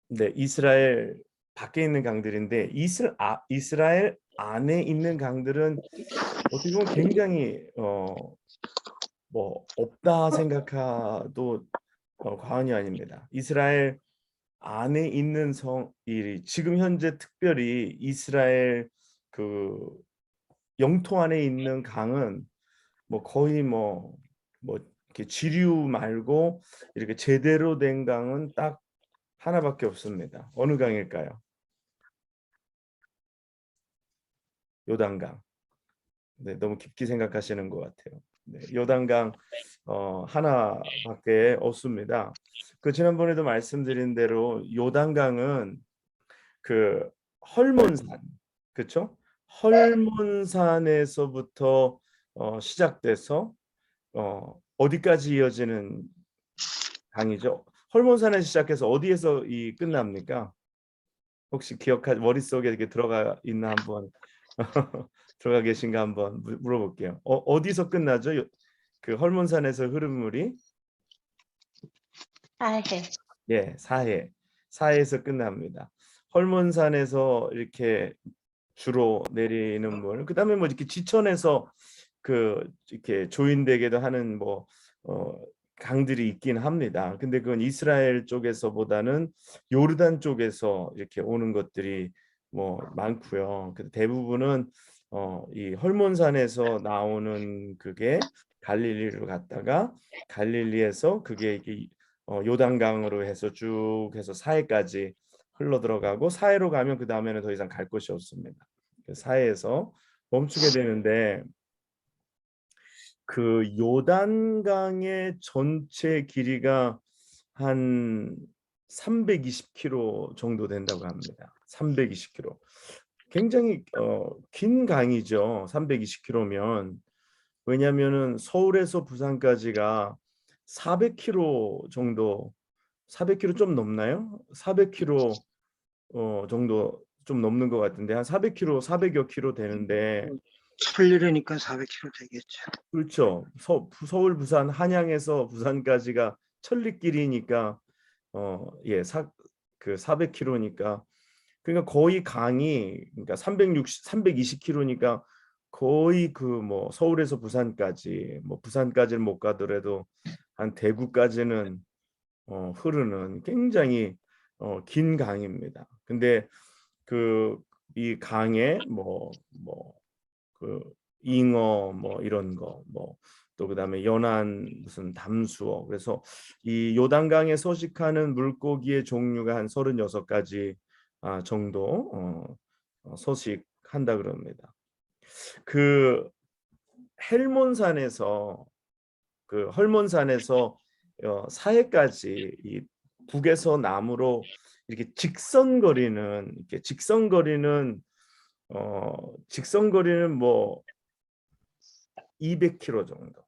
네, 이스라엘 밖에 있는 강들인데 이스라엘 안에 있는 강들은 어떻게 보면 굉장히 뭐 없다 생각해도 과언이 아닙니다. 이스라엘 안에 있는 이 지금 현재 특별히 이스라엘 그 영토 안에 있는 강은 뭐 거의 뭐 이렇게 지류 말고 이렇게 제대로 된 강은 딱 하나밖에 없습니다. 어느 강일까요? 요단강. 네, 너무 깊게 생각하시는 것 같아요. 네, 요단강 하나밖에 없습니다. 그 지난번에도 말씀드린 대로 요단강은 그 헐몬산, 그렇죠? 헐몬산에서부터 시작돼서 어디까지 이어지는 강이죠? 헐몬산에서 시작해서 어디에서 이 끝납니까? 혹시 머릿속에 이렇게 들어가 있나 한번 들어가 계신가 한번 물어볼게요. 어디서 끝나죠? 그 헐몬산에서 흐르는 물이 사해. 예, 사해에서 끝납니다. 헐몬산에서 이렇게 주로 내리는 물, 그다음에 뭐 이렇게 지천에서 이렇게 조인되기도 하는 어, 강들이 있긴 합니다. 근데 그건 이스라엘 쪽에서보다는 요르단 쪽에서 이렇게 오는 것들이 뭐 많고요. 대부분은 이 헐몬산에서 나오는 그게 갈릴리로 갔다가 갈릴리에서 그게 이게 요단강으로 해서 쭉 해서 사해까지 흘러 들어가고 사해로 가면 그 다음에는 더 이상 갈 곳이 없습니다. 사해에서 멈추게 되는데 그 요단강의 전체 길이가 한 320km 정도 된다고 합니다. 320km. 굉장히 긴 강이죠. 320km면. 왜냐하면은 서울에서 부산까지가 400km 정도, 400km 좀 넘나요? 400km 정도 좀 넘는 것 같은데 한 400km, 400여 킬로 되는데 천리라니까 400km 되겠죠. 그렇죠. 서울, 부산, 한양에서 부산까지가 천리길이니까 예, 그 400km니까 그러니까 거의 강이 그러니까 320km니까 거의 그 뭐 서울에서 부산까지 뭐 부산까지는 못 가더라도 한 대구까지는 흐르는 굉장히 긴 강입니다. 근데 그 이 강에 그 잉어 뭐 이런 거 뭐 또 그다음에 연안 무슨 담수어 그래서 이 요단강에 서식하는 물고기의 종류가 한 36가지 정도 서식한다 그럽니다. 그 헬몬산에서 그 헐몬산에서 사해까지 이 북에서 남으로 이렇게 직선거리는 뭐 200km 정도.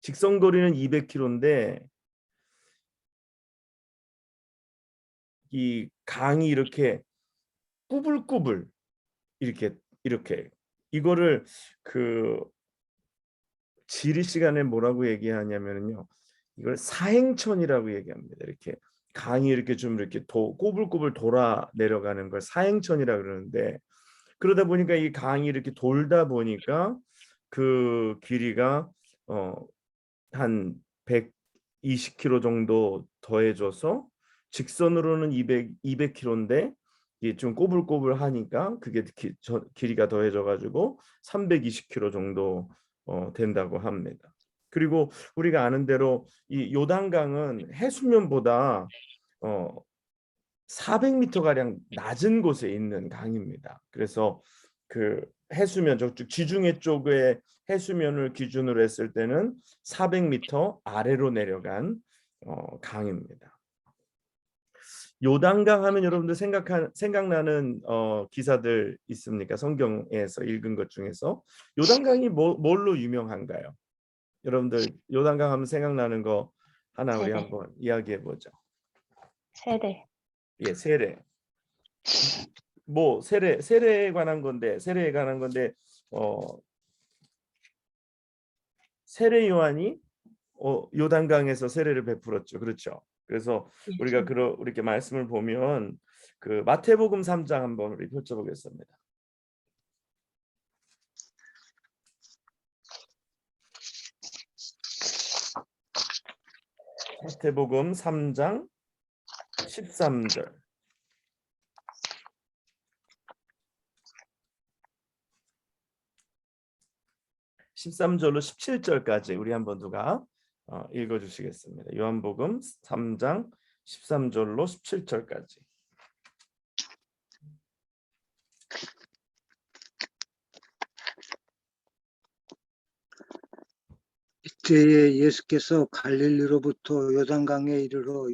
직선거리는 200km인데 이 강이 이렇게 꾸불꾸불 이렇게 이거를 그 지리 시간에 뭐라고 얘기하냐면요. 이걸 사행천이라고 얘기합니다. 이렇게 강이 이렇게 좀 이렇게 꼬불꼬불 돌아 내려가는 걸 사행천이라 그러는데 그러다 보니까 이 강이 이렇게 돌다 보니까 그 길이가 한 120km 정도 더해져서 직선으로는 200km인데 이게 좀 꼬불꼬불하니까 그게 길이가 더해져 가지고 320km 정도 된다고 합니다. 그리고 우리가 아는 대로 이 요단강은 해수면보다 400m 가량 낮은 곳에 있는 강입니다. 그래서 그 해수면 저쪽 지중해 쪽의 해수면을 기준으로 했을 때는 400m 아래로 내려간 강입니다. 요단강 하면 여러분들 생각나는 기사들 있습니까? 성경에서 읽은 것 중에서 요단강이 뭘로 유명한가요? 여러분들 요단강 하면 생각나는 거 하나 우리 세례. 한번 이야기해 보죠. 세례. 예, 세례. 뭐 세례에 관한 건데 세례 요한이 요단강에서 세례를 베풀었죠. 그렇죠. 그래서 우리가 예. 이렇게 말씀을 보면 그 마태복음 3장 한번 우리 펼쳐보겠습니다. 마태복음 3장 13절. 13절로 17절까지 우리 한번 누가 읽어 주시겠습니다. 요한복음 3장 13절로 17절까지. 이때에 예수께서 갈릴리로부터 요단강에 이르러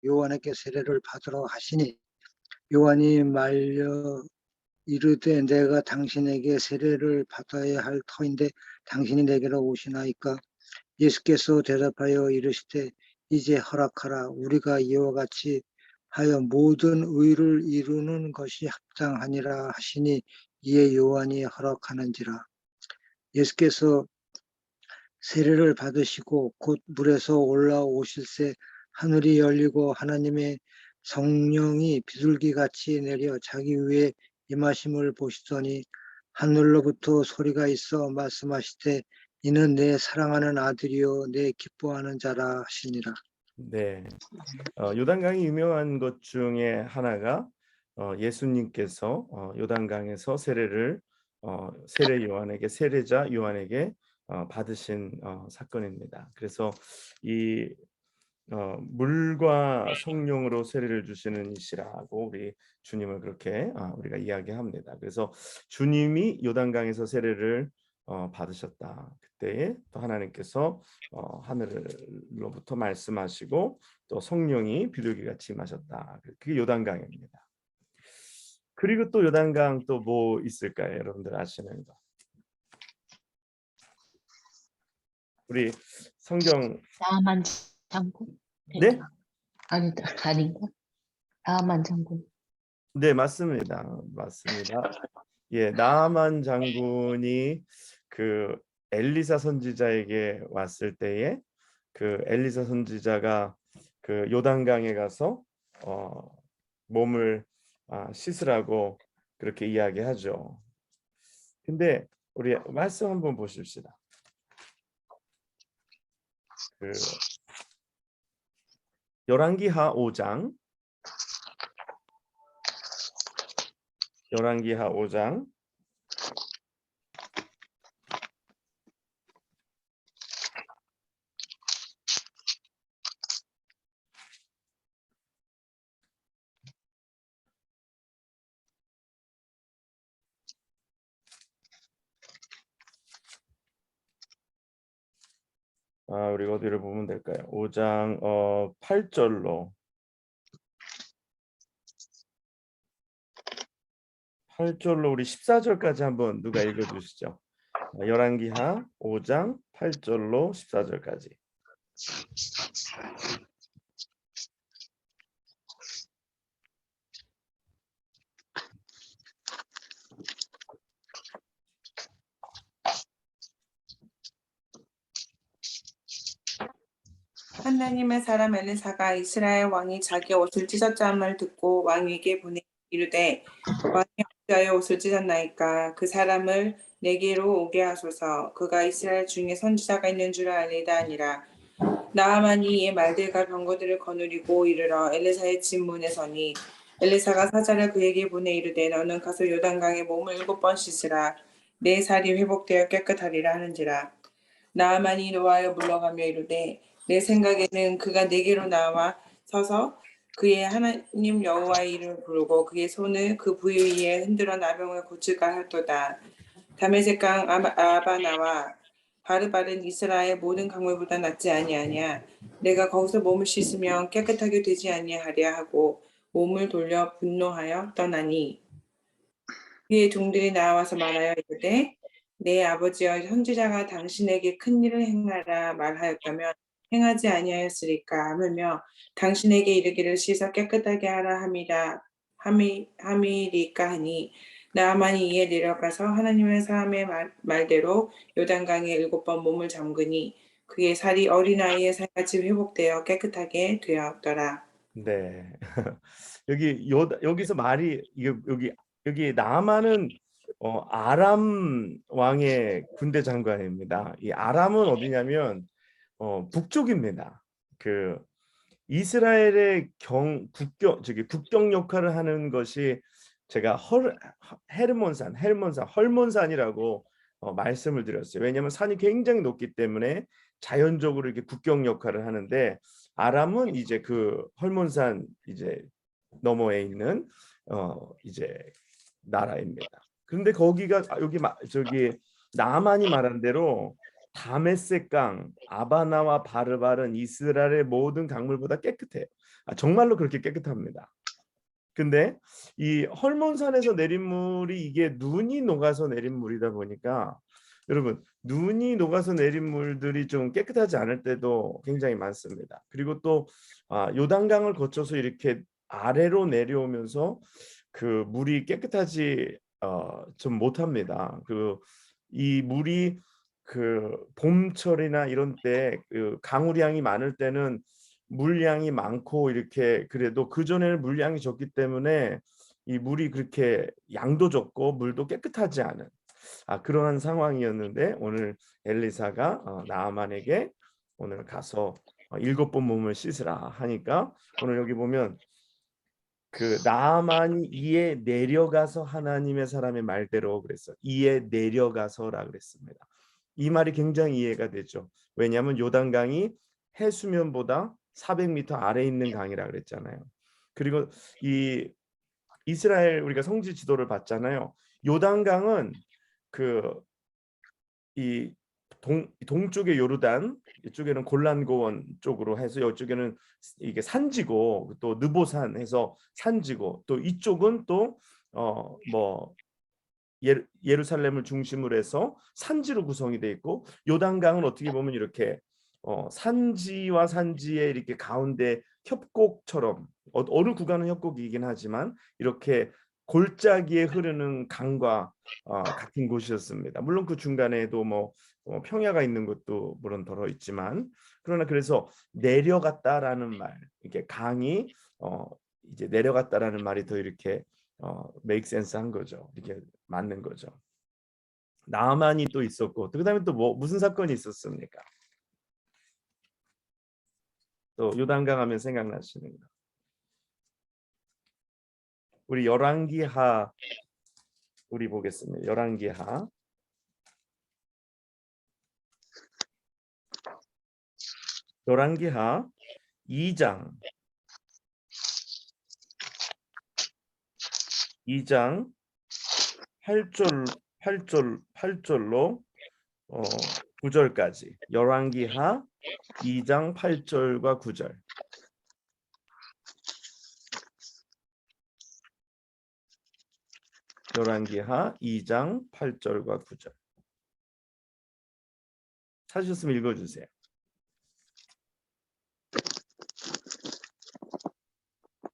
요한에게 세례를 받으러 하시니 요한이 말려 이르되 내가 당신에게 세례를 받아야 할 터인데 당신이 내게로 오시나이까? 예수께서 대답하여 이르시되 이제 허락하라. 우리가 이와 같이 하여 모든 의를 이루는 것이 합당하니라 하시니 이에 요한이 허락하는지라. 예수께서 세례를 받으시고 곧 물에서 올라오실새 하늘이 열리고 하나님의 성령이 비둘기같이 내려 자기 위에 임하심을 보시더니 하늘로부터 소리가 있어 말씀하시되 이는 내 사랑하는 아들이요 내 기뻐하는 자라 하시니라. 네. 요단강이 유명한 것 중에 하나가 예수님께서 요단강에서 세례를 세례 요한에게 세례자 요한에게 받으신 사건입니다. 그래서 이 물과 성령으로 세례를 주시는 이시라고 우리 주님을 그렇게 우리가 이야기합니다. 그래서 주님이 요단강에서 세례를 받으셨다. 그때에 또 하나님께서 하늘로부터 말씀하시고 또 성령이 비둘기같이 임하셨다. 그게 요단강입니다. 그리고 또 요단강 또 뭐 있을까요? 여러분들 아시는 거. 우리 성경 나만 장군? 네? 아닌가? 나만 장군. 네, 맞습니다. 맞습니다. 예, 나아만 장군이 그 엘리사 선지자에게 왔을 때에 그 엘리사 선지자가 그 요단강에 가서 몸을 씻으라고 그렇게 이야기하죠. 근데 우리 말씀 한번 보십시다. 그 열왕기하 5장 열왕기하 5장 우리 어디를 보면 될까요? 5장 8절로 8절로 우리 14절까지 한번 누가 읽어 주시죠. 열왕기하 5장 8절로 14절까지. 하나님의 사람 엘리사가 이스라엘 왕이 자기 옷을 찢었다함을 듣고 왕에게 보내 이르되 왕이 어찌하여 옷을 찢었나이까? 그 사람을 내게로 오게 하소서. 그가 이스라엘 중에 선지자가 있는 줄 알리다 하니라. 나아만이 이에 말들과 병거들을 거느리고 이르러 엘리사의 집 문에 서니 엘리사가 사자를 그에게 보내 이르되 너는 가서 요단강에 몸을 7번 씻으라. 내 살이 회복되어 깨끗하리라 하는지라. 나아만이 노하여 물러가며 이르되 내 생각에는 그가 내게로 나와 서서 그의 하나님 여호와의 이름을 부르고 그의 손을 그 부위 위에 흔들어 나병을 고칠까 하였도다. 다메섹강 아바나와 바르바른 이스라엘 모든 강물보다 낫지 아니하냐. 내가 거기서 몸을 씻으면 깨끗하게 되지 아니하랴 하고 몸을 돌려 분노하여 떠나니 그의 종들이 나와서 말하여 이르되 내 아버지여 선지자가 당신에게 큰 일을 행하라 말하였다면 행하지 아니하였으리까 하며 당신에게 이르기를 씻어 깨끗하게 하라 함이리까 하니 나아만이 이에 내려가서 하나님의 사람의 말대로 요단강에 7번 몸을 잠그니 그의 살이 어린아이의 살같이 회복되어 깨끗하게 되었더라. 네. 여기서 말이 여기 나아만은 아람 왕의 군대 장관입니다. 이 아람은 어디냐면 북쪽입니다. 그 이스라엘의 국경 역할을 하는 것이 제가 헐몬산이라고 말씀을 드렸어요. 왜냐하면 산이 굉장히 높기 때문에 자연적으로 이렇게 국경 역할을 하는데 아람은 이제 그 헐몬산 이제 너머에 있는 이제 나라입니다. 그런데 거기가 저기 나만이 말한 대로 다메섹강, 아바나와 바르발은 이스라엘의 모든 강물보다 깨끗해요. 정말로 그렇게 깨끗합니다. 근데 이 헐몬산에서 내린 물이 이게 눈이 녹아서 내린 물이다 보니까 여러분 눈이 녹아서 내린 물들이 좀 깨끗하지 않을 때도 굉장히 많습니다. 그리고 또 요단강을 거쳐서 이렇게 아래로 내려오면서 그 물이 깨끗하지 좀 못합니다. 이 물이 그 봄철이나 이런 때 그 강우량이 많을 때는 물량이 많고 이렇게 그래도 그 전에는 물량이 적기 때문에 이 물이 그렇게 양도 적고 물도 깨끗하지 않은 그러한 상황이었는데 오늘 엘리사가 나아만에게 오늘 가서 7번 몸을 씻으라 하니까 오늘 여기 보면 그 나아만이 이에 내려가서 하나님의 사람의 말대로 그랬어요. 이에 내려가서라 그랬습니다. 이 말이 굉장히 이해가 되죠. 왜냐하면 요단강이 해수면보다 400m 아래에 있는 강이라 그랬잖아요. 그리고 이 이스라엘 우리가 성지 지도를 봤잖아요. 요단강은 그 이 동쪽의 요르단, 이쪽에는 골란고원 쪽으로 해서 이쪽에는 이게 산지고 또 느보산 해서 산지고 또 이쪽은 또 뭐 예루살렘을 중심으로 해서 산지로 구성이 돼 있고 요단강은 어떻게 보면 이렇게 산지와 산지의 이렇게 가운데 협곡처럼 어느 구간은 협곡이긴 하지만 이렇게 골짜기에 흐르는 강과 같은 곳이었습니다. 물론 그 중간에도 뭐 평야가 있는 것도 물론 덜어 있지만 그러나 그래서 내려갔다라는 말 이렇게 강이 이제 내려갔다라는 말이 더 이렇게 make sense 한 거죠. 이렇게 맞는 거죠. 나만이 또 있었고 또 그다음에 또 무슨 사건이 있었습니까? 또 요단강 하면 생각나시는 거. 우리 열왕기하 우리 보겠습니다. 열왕기하 2장 8절로 9절까지 열왕기하 2장 8절과 9절 열왕기하 2장 8절과 9절 찾으셨으면 읽어주세요.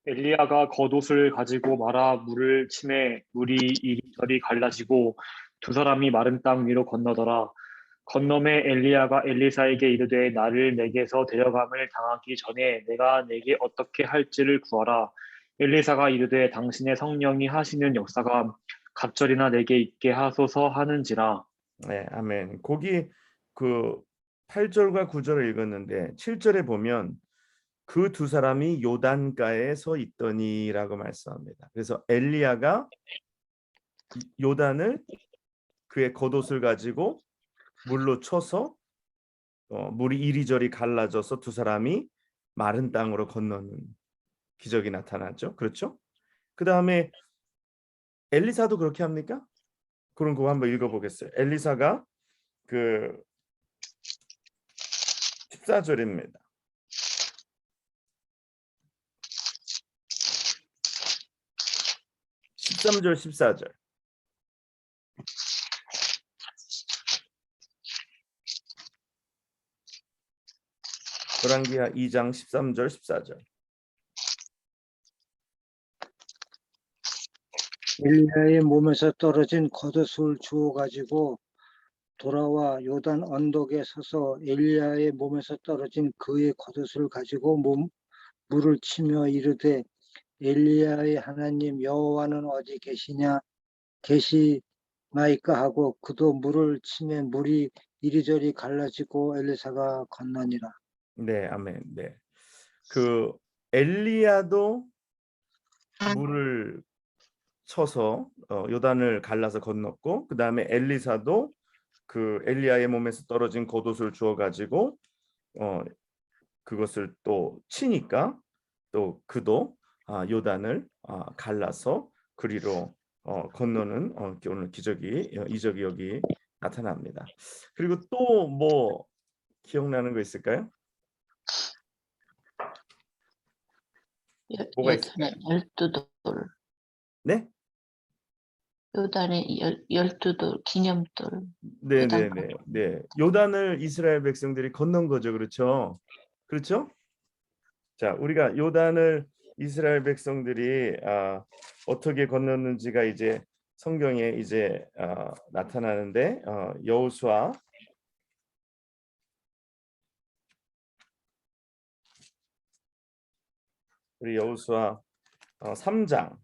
엘리야가 겉옷을 가지고 말아 물을 치매 물이 이리저리 갈라지고 두 사람이 마른 땅 위로 건너더라. 건너매 엘리야가 엘리사에게 이르되 나를 내게서 데려감을 당하기 전에 내가 내게 어떻게 할지를 구하라. 엘리사가 이르되 당신의 성령이 하시는 역사가 갑절이나 내게 있게 하소서 하는지라. 네, 아멘. 거기 그 8절과 9절을 읽었는데 7절에 보면 그 두 사람이 요단가에 서 있더니라고 말씀합니다. 그래서 엘리야가 요단을 그의 겉옷을 가지고 물로 쳐서 물이 이리저리 갈라져서 두 사람이 마른 땅으로 건너는 기적이 나타나죠. 그렇죠? 그 다음에 엘리사도 그렇게 합니까? 그럼 그거 한번 읽어보겠어요. 엘리사가 그 14절입니다. 13절 14절 열왕기하 2장 13절 14절 엘리야의 몸에서 떨어진 겉옷을 주워 가지고 돌아와 요단 언덕에 서서 엘리야의 몸에서 떨어진 그의 겉옷을 가지고 물을 치며 이르되 엘리야의 하나님 여호와는 어디 계시나이까 하고 그도 물을 치매 물이 이리저리 갈라지고 엘리사가 건너니라. 네, 아멘. 네. 그 엘리야도 물을 쳐서 요단을 갈라서 건넜고, 그 다음에 엘리사도 그 엘리야의 몸에서 떨어진 겉옷을 주워 가지고 그것을 또 치니까 또 그도 요단을 갈라서 그리로 건너는 오늘 이적이 여기 나타납니다. 그리고 또 뭐 기억나는 거 있을까요? 뭐가 요단에 12돌, 네? 요단에 12돌, 기념돌, 네, 요단 네, 네, 네. 요단을 이스라엘 백성들이 건넌 거죠, 그렇죠? 그렇죠? 자, 우리가 요단을 이스라엘 백성들이 어떻게 건넜는지가 이제 성경에 이제 나타나는데 여호수아 우리 여호수아 3장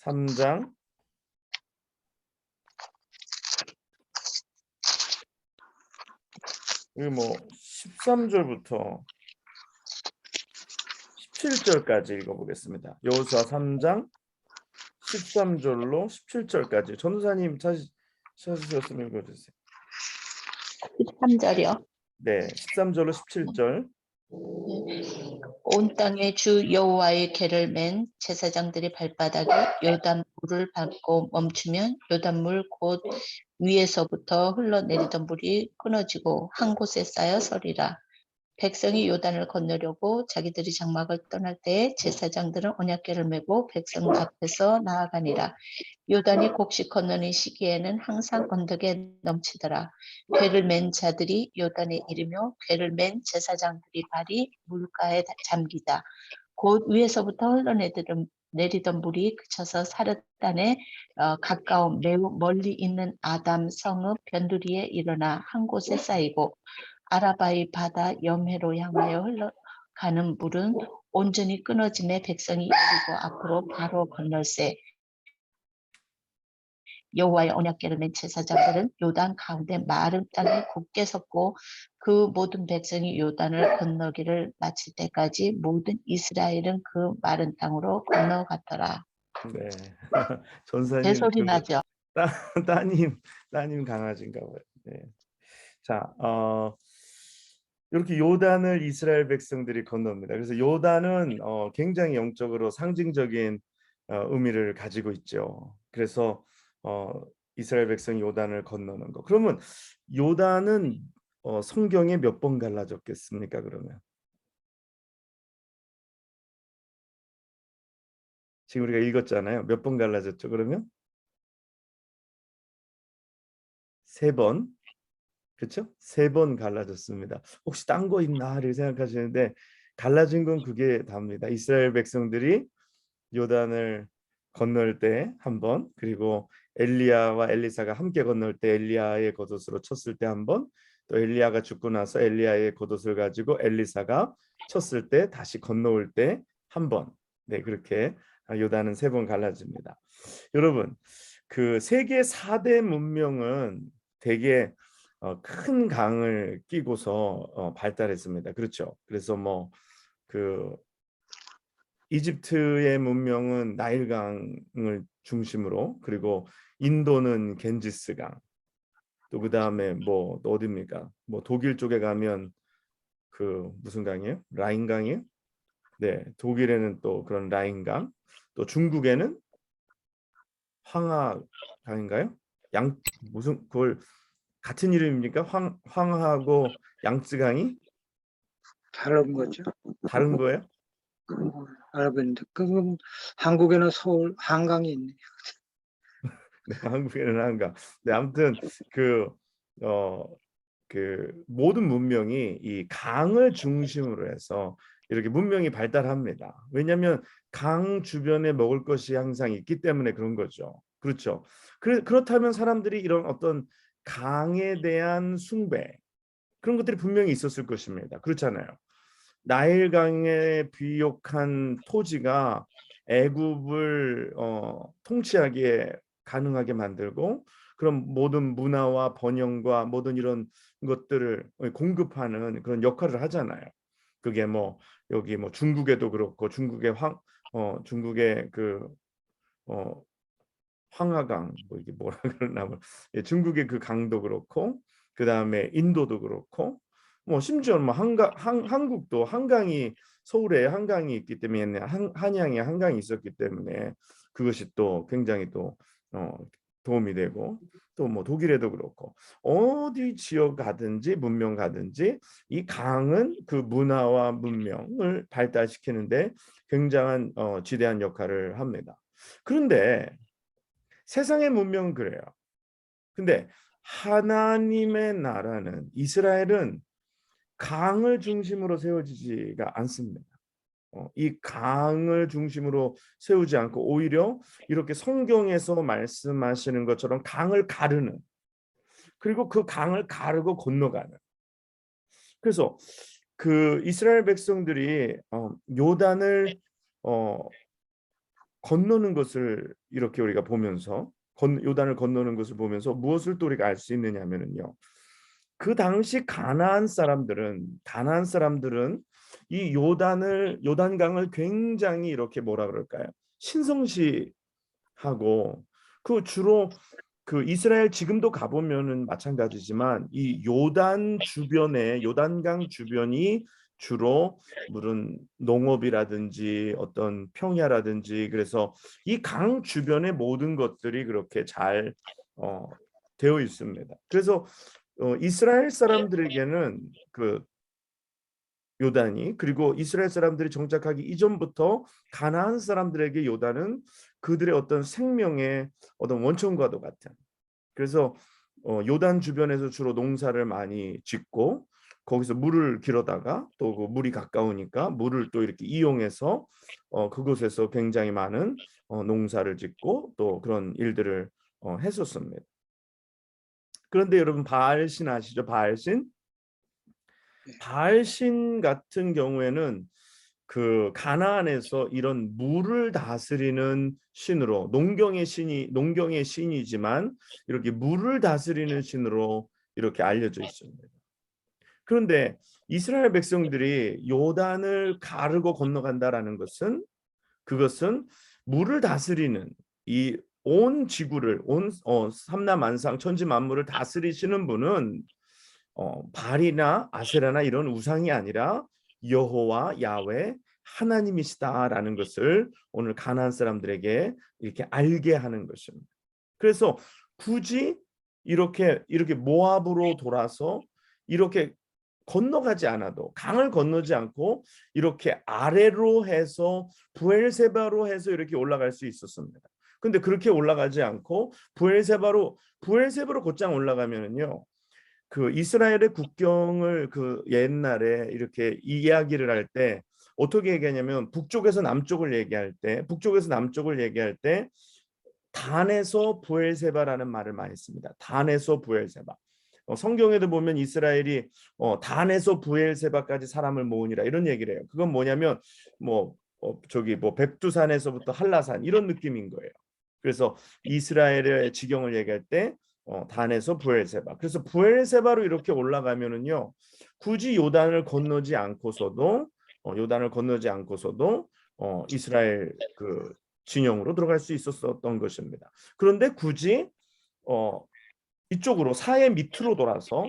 3장 뭐 13절부터 17절까지 읽어보겠습니다. 여호수아 3장 13절로 17절까지. 전도사님 찾으셨으면 읽어주세요. 13절이요. 네, 13절로 17절. 온 땅에 주 여호와의 궤를 맨 제사장들의 발바닥에 요단 물을 밟고 멈추면 요단물 곧 위에서부터 흘러내리던 물이 끊어지고 한 곳에 쌓여 서리라. 백성이 요단을 건너려고 자기들이 장막을 떠날 때에 제사장들은 언약궤를 메고 백성 앞에서 나아가니라. 요단이 곡식 건너는 시기에는 항상 언덕에 넘치더라. 궤를 맨 자들이 요단에 이르며 궤를 맨 제사장들이 발이 물가에 잠기다. 곧 위에서부터 흘러내리던 물이 그쳐서 사르단에 가까운 매우 멀리 있는 아담 성읍 변두리에 일어나 한 곳에 쌓이고 아라바의 바다 염해로 향하여 흘러가는 물은 온전히 끊어짐에 백성이 이르고 앞으로 바로 건널세. 여호와의 언약궤를 맨 제사장들은 요단 가운데 마른 땅에 굳게 섰고 그 모든 백성이 요단을 건너기를 마칠 때까지 모든 이스라엘은 그 마른 땅으로 건너갔더라. 네. 전사님 개소리 나죠? 따, 따님 강아지인가 봐요. 네. 자, 이렇게 요단을 이스라엘 백성들이 건넙니다. 그래서 요단은 굉장히 영적으로 상징적인 의미를 가지고 있죠. 그래서 이스라엘 백성이 요단을 건너는 거. 그러면 요단은 성경에 몇 번 갈라졌겠습니까? 그러면 지금 우리가 읽었잖아요. 몇 번 갈라졌죠? 그러면 3번. 그렇죠? 3번 갈라졌습니다. 혹시 딴 거 있나 이렇게 생각하시는데 갈라진 건 그게 답니다. 이스라엘 백성들이 요단을 건널 때 한 번, 그리고 엘리야와 엘리사가 함께 건널 때 엘리야의 겉옷으로 쳤을 때 한 번, 또 엘리야가 죽고 나서 엘리야의 겉옷을 가지고 엘리사가 쳤을 때 다시 건너올 때 한 번. 네, 그렇게 요단은 3번 갈라집니다. 여러분, 그 세계 4대 문명은 되게 큰 강을 끼고서 발달했습니다. 그렇죠? 그래서 뭐 그 이집트의 문명은 나일강을 중심으로, 그리고 인도는 겐지스강, 또 그다음에 뭐 또 어디입니까? 뭐 독일 쪽에 가면 그 무슨 강이에요? 라인강이에요? 네, 독일에는 또 그런 라인강, 또 중국에는 황하강인가요? 무슨 그걸 같은 이름입니까? 황하고 양쯔강이 다른 거죠. 다른 거예요? 알고 있는데 그건 한국에는 서울 한강이 있네. 네, 한국에는 한강. 네, 아무튼 그 모든 문명이 이 강을 중심으로 해서 이렇게 문명이 발달합니다. 왜냐하면 강 주변에 먹을 것이 항상 있기 때문에 그런 거죠. 그렇죠. 그렇다면 사람들이 이런 어떤 강에 대한 숭배 그런 것들이 분명히 있었을 것입니다. 그렇잖아요. 나일강에 비옥한 토지가 애굽을 통치하기에 가능하게 만들고 그런 모든 문화와 번영과 모든 이런 것들을 공급하는 그런 역할을 하잖아요. 그게 뭐 여기 뭐 중국에도 그렇고 중국의 그 황하강 뭐 이게 뭐라 그러나 뭐 예, 중국의 그 강도 그렇고 그 다음에 인도도 그렇고 뭐 심지어 뭐 한국도 한강이 서울에 한강이 있기 때문에 한양에 한강이 있었기 때문에 그것이 또 굉장히 또 도움이 되고 또 뭐 독일에도 그렇고 어디 지역 가든지 문명 가든지 이 강은 그 문화와 문명을 발달시키는데 굉장한 지대한 역할을 합니다. 그런데 세상의 문명은 그래요. 근데 하나님의 나라는 이스라엘은 강을 중심으로 세워지지가 않습니다. 이 강을 중심으로 세우지 않고 오히려 이렇게 성경에서 말씀하시는 것처럼 강을 가르는 그리고 그 강을 가르고 건너가는 그래서 그 이스라엘 백성들이 요단을 건너는 것을 이렇게 우리가 보면서 요단을 건너는 것을 보면서 무엇을 또 우리가 알 수 있느냐면은요. 그 당시 가나안 사람들은 이 요단강을 굉장히 이렇게 뭐라 그럴까요? 신성시하고 그 주로 그 이스라엘 지금도 가보면은 마찬가지지만 이 요단강 주변이 주로 물은 농업이라든지 어떤 평야라든지 그래서 이 강 주변의 모든 것들이 그렇게 잘 되어 있습니다. 그래서 이스라엘 사람들에게는 그 요단이 그리고 이스라엘 사람들이 정착하기 이전부터 가나안 사람들에게 요단은 그들의 어떤 생명의 어떤 원천과도 같은 그래서 요단 주변에서 주로 농사를 많이 짓고 거기서 물을 길어다가 또 그 물이 가까우니까 물을 또 이렇게 이용해서 그곳에서 굉장히 많은 농사를 짓고 또 그런 일들을 했었습니다. 그런데 여러분 바알신 아시죠? 바알신 같은 경우에는 그 가나안에서 이런 물을 다스리는 신으로 농경의 신이지만 이렇게 물을 다스리는 신으로 이렇게 알려져 있습니다. 그런데 이스라엘 백성들이 요단을 가르고 건너간다라는 것은 그것은 물을 다스리는 이 온 지구를 삼라만상 천지 만물을 다스리시는 분은 발이나 아세라나 이런 우상이 아니라 여호와 야훼 하나님이시다라는 것을 오늘 가나안 사람들에게 이렇게 알게 하는 것입니다. 그래서 굳이 이렇게 모압으로 돌아서 이렇게 건너가지 않아도 강을 건너지 않고 이렇게 아래로 해서 부엘세바로 해서 이렇게 올라갈 수 있었습니다. 근데 그렇게 올라가지 않고 부엘세바로 곧장 올라가면은요. 그 이스라엘의 국경을 그 옛날에 이렇게 이야기를 할 때 어떻게 얘기하냐면 북쪽에서 남쪽을 얘기할 때 단에서 부엘세바라는 말을 많이 씁니다. 단에서 부엘세바. 성경에도 보면 이스라엘이 단에서 부엘세바까지 사람을 모으니라 이런 얘기를 해요. 그건 뭐냐면 뭐 저기 뭐 백두산에서부터 한라산 이런 느낌인 거예요. 그래서 이스라엘의 지경을 얘기할 때 단에서 부엘세바. 그래서 부엘세바로 이렇게 올라가면은요. 굳이 요단을 건너지 않고서도 이스라엘 그 진영으로 들어갈 수 있었던 것입니다. 그런데 굳이 이쪽으로 사해 밑으로 돌아서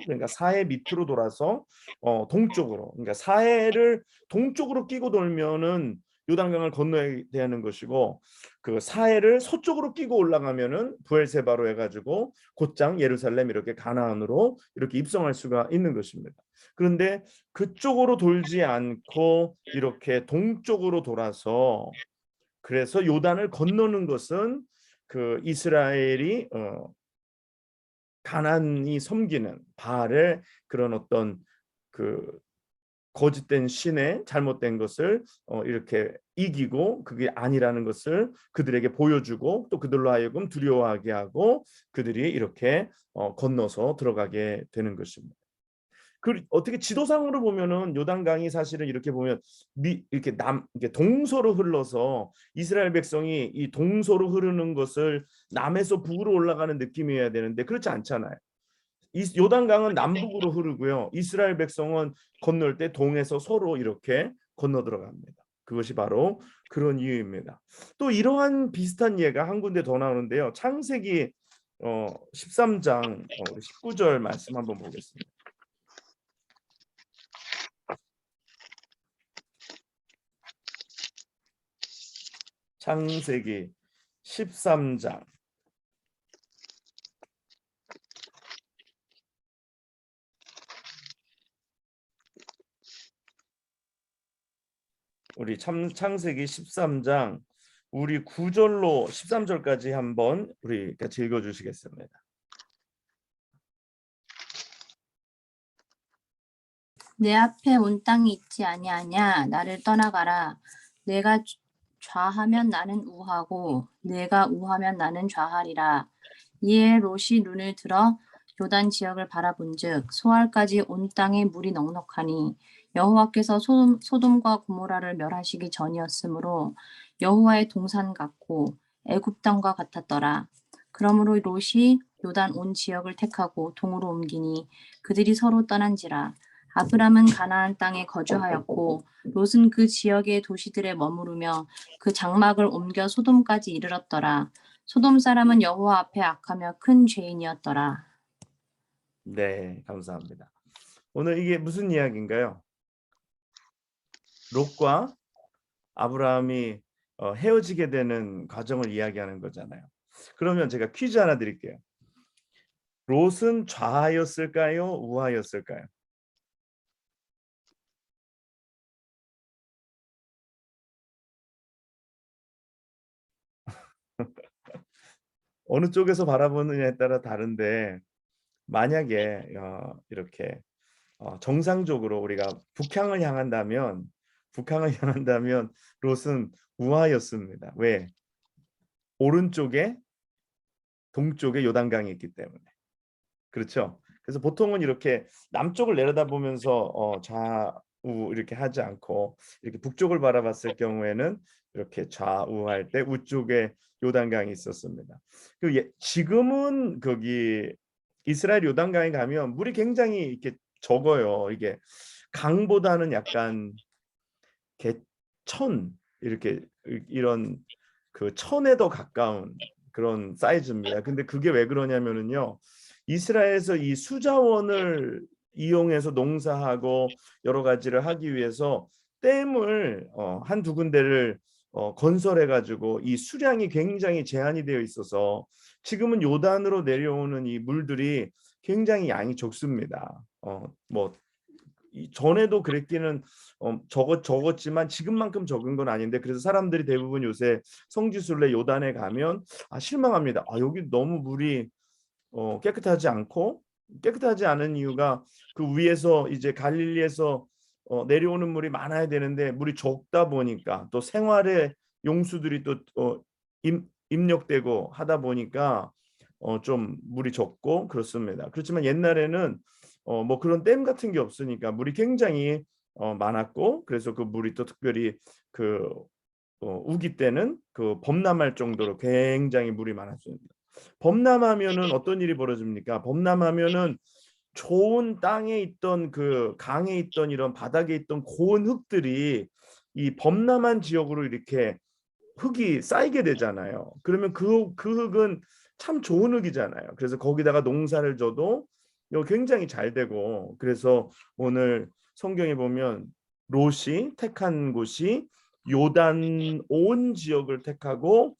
동쪽으로 그러니까 사해를 동쪽으로 끼고 돌면은 요단강을 건너야 되는 것이고 그 사해를 서쪽으로 끼고 올라가면은 부엘세바로 해가지고 곧장 예루살렘 이렇게 가나안으로 이렇게 입성할 수가 있는 것입니다. 그런데 그쪽으로 돌지 않고 이렇게 동쪽으로 돌아서 그래서 요단을 건너는 것은 그 이스라엘이 가나안이 섬기는 바알의 그런 어떤 그 거짓된 신에 잘못된 것을 이렇게 이기고 그게 아니라는 것을 그들에게 보여주고 또 그들로 하여금 두려워하게 하고 그들이 이렇게 건너서 들어가게 되는 것입니다. 그 어떻게 지도상으로 보면은 요단강이 사실은 이렇게 보면 이렇게 동서로 흘러서 이스라엘 백성이 이 동서로 흐르는 것을 남에서 북으로 올라가는 느낌이어야 되는데 그렇지 않잖아요. 이 요단강은 남북으로 흐르고요. 이스라엘 백성은 건널 때 동에서 서로 이렇게 건너 들어갑니다. 그것이 바로 그런 이유입니다. 또 이러한 비슷한 예가 한 군데 더 나오는데요. 창세기 13장 19절 말씀 한번 보겠습니다. 창세기 13장 우리 창세기 13장 우리 9절로 13절까지 한번 우리 같이 읽어주시겠습니다. 내 앞에 온 땅이 있지 아니하냐. 나를 떠나가라. 내가 좌하면 나는 우하고 내가 우하면 나는 좌하리라. 이에 롯이 눈을 들어 요단 지역을 바라본즉 소알까지 온 땅에 물이 넉넉하니 여호와께서 소돔과 고모라를 멸하시기 전이었으므로 여호와의 동산 같고 애굽 땅과 같았더라. 그러므로 롯이 요단 온 지역을 택하고 동으로 옮기니 그들이 서로 떠난지라. 아브람은 가나안 땅에 거주하였고 롯은 그 지역의 도시들에 머무르며 그 장막을 옮겨 소돔까지 이르렀더라. 소돔 사람은 여호와 앞에 악하며 큰 죄인이었더라. 네, 감사합니다. 오늘 이게 무슨 이야기인가요? 롯과 아브라함이 헤어지게 되는 과정을 이야기하는 거잖아요. 그러면 제가 퀴즈 하나 드릴게요. 롯은 좌하였을까요? 우하였을까요? 어느 쪽에서 바라보느냐에 따라 다른데 만약에 이렇게 정상적으로 우리가 북향을 향한다면 롯은 우하였습니다. 왜? 오른쪽에 동쪽에 요단강이 있기 때문에. 그렇죠? 그래서 보통은 이렇게 남쪽을 내려다보면서 좌우 이렇게 하지 않고 이렇게 북쪽을 바라봤을 경우에는 이렇게 좌우할 때 우쪽에 요단강이 있었습니다. 지금은 거기 이스라엘 요단강에 가면 물이 굉장히 이렇게 적어요. 이게 강보다는 약간 개천 이렇게 이런 그 천에 더 가까운 그런 사이즈입니다. 근데 그게 왜 그러냐면은요. 이스라엘에서 이 수자원을 이용해서 농사하고 여러 가지를 하기 위해서 댐을 한두 군데를 건설해 가지고 이 수량이 굉장히 제한이 되어 있어서 지금은 요단으로 내려오는 이 물들이 굉장히 양이 적습니다. 뭐 전에도 그랬기는 적었지만 지금만큼 적은 건 아닌데 그래서 사람들이 대부분 요새 성지순례 요단에 가면 실망합니다. 여기 너무 물이 깨끗하지 않고 깨끗하지 않은 이유가 그 위에서 이제 갈릴리에서 내려오는 물이 많아야 되는데 물이 적다 보니까 또 생활의 용수들이 또 입력되고 하다 보니까 좀 물이 적고 그렇습니다. 그렇지만 옛날에는 뭐 그런 댐 같은 게 없으니까 물이 굉장히 많았고 그래서 그 물이 또 특별히 그 우기 때는 그 범람할 정도로 굉장히 물이 많았습니다. 범람하면은 어떤 일이 벌어집니까? 범람하면은 좋은 땅에 있던 그 강에 있던 이런 바닥에 있던 고운 흙들이 이 범람한 지역으로 이렇게 흙이 쌓이게 되잖아요. 그러면 그 흙은 참 좋은 흙이잖아요. 그래서 거기다가 농사를 져도 굉장히 잘 되고 그래서 오늘 성경에 보면 롯이 택한 곳이 요단 온 지역을 택하고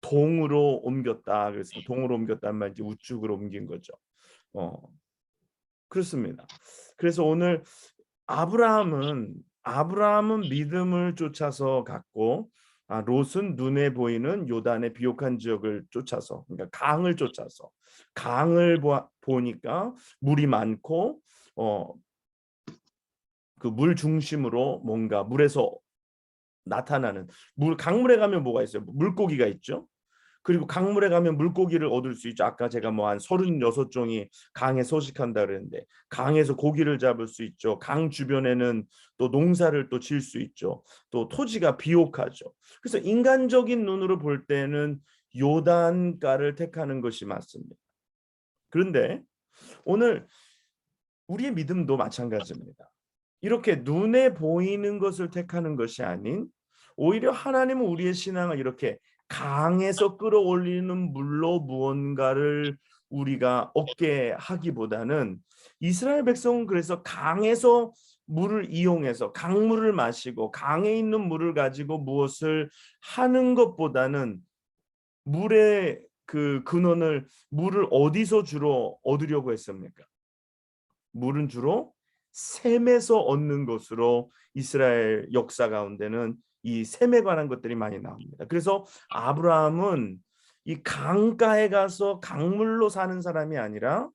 동으로 옮겼다. 그래서 동으로 옮겼다는 말이 우측으로 옮긴 거죠. 그렇습니다. 그래서 오늘 아브라함은 믿음을 쫓아서 갔고 롯은 눈에 보이는 요단의 비옥한 지역을 쫓아서 그러니까 강을 쫓아서 보니까 물이 많고 그 물 중심으로 뭔가 물에서 나타나는 강물에 가면 뭐가 있어요? 물고기가 있죠. 그리고 강물에 가면 물고기를 얻을 수 있죠. 아까 제가 뭐 한 36종이 강에 서식한다 그랬는데 강에서 고기를 잡을 수 있죠. 강 주변에는 또 농사를 또 지을 수 있죠. 또 토지가 비옥하죠. 그래서 인간적인 눈으로 볼 때는 요단가를 택하는 것이 맞습니다. 그런데 오늘 우리의 믿음도 마찬가지입니다. 이렇게 눈에 보이는 것을 택하는 것이 아닌 오히려 하나님은 우리의 신앙을 이렇게 강에서 끌어올리는 물로 무언가를 우리가 얻게 하기보다는 이스라엘 백성은 그래서 강에서 물을 이용해서 강물을 마시고 강에 있는 물을 가지고 무엇을 하는 것보다는 물의 그 근원을 물을 어디서 주로 얻으려고 했습니까? 물은 주로 샘에서 얻는 것으로 이스라엘 역사 가운데는 이 샘에 관한 것들이 많이 나옵니다. 그래서 아브라함은 이 강가에 가서 강물로 사는 사람이 아니라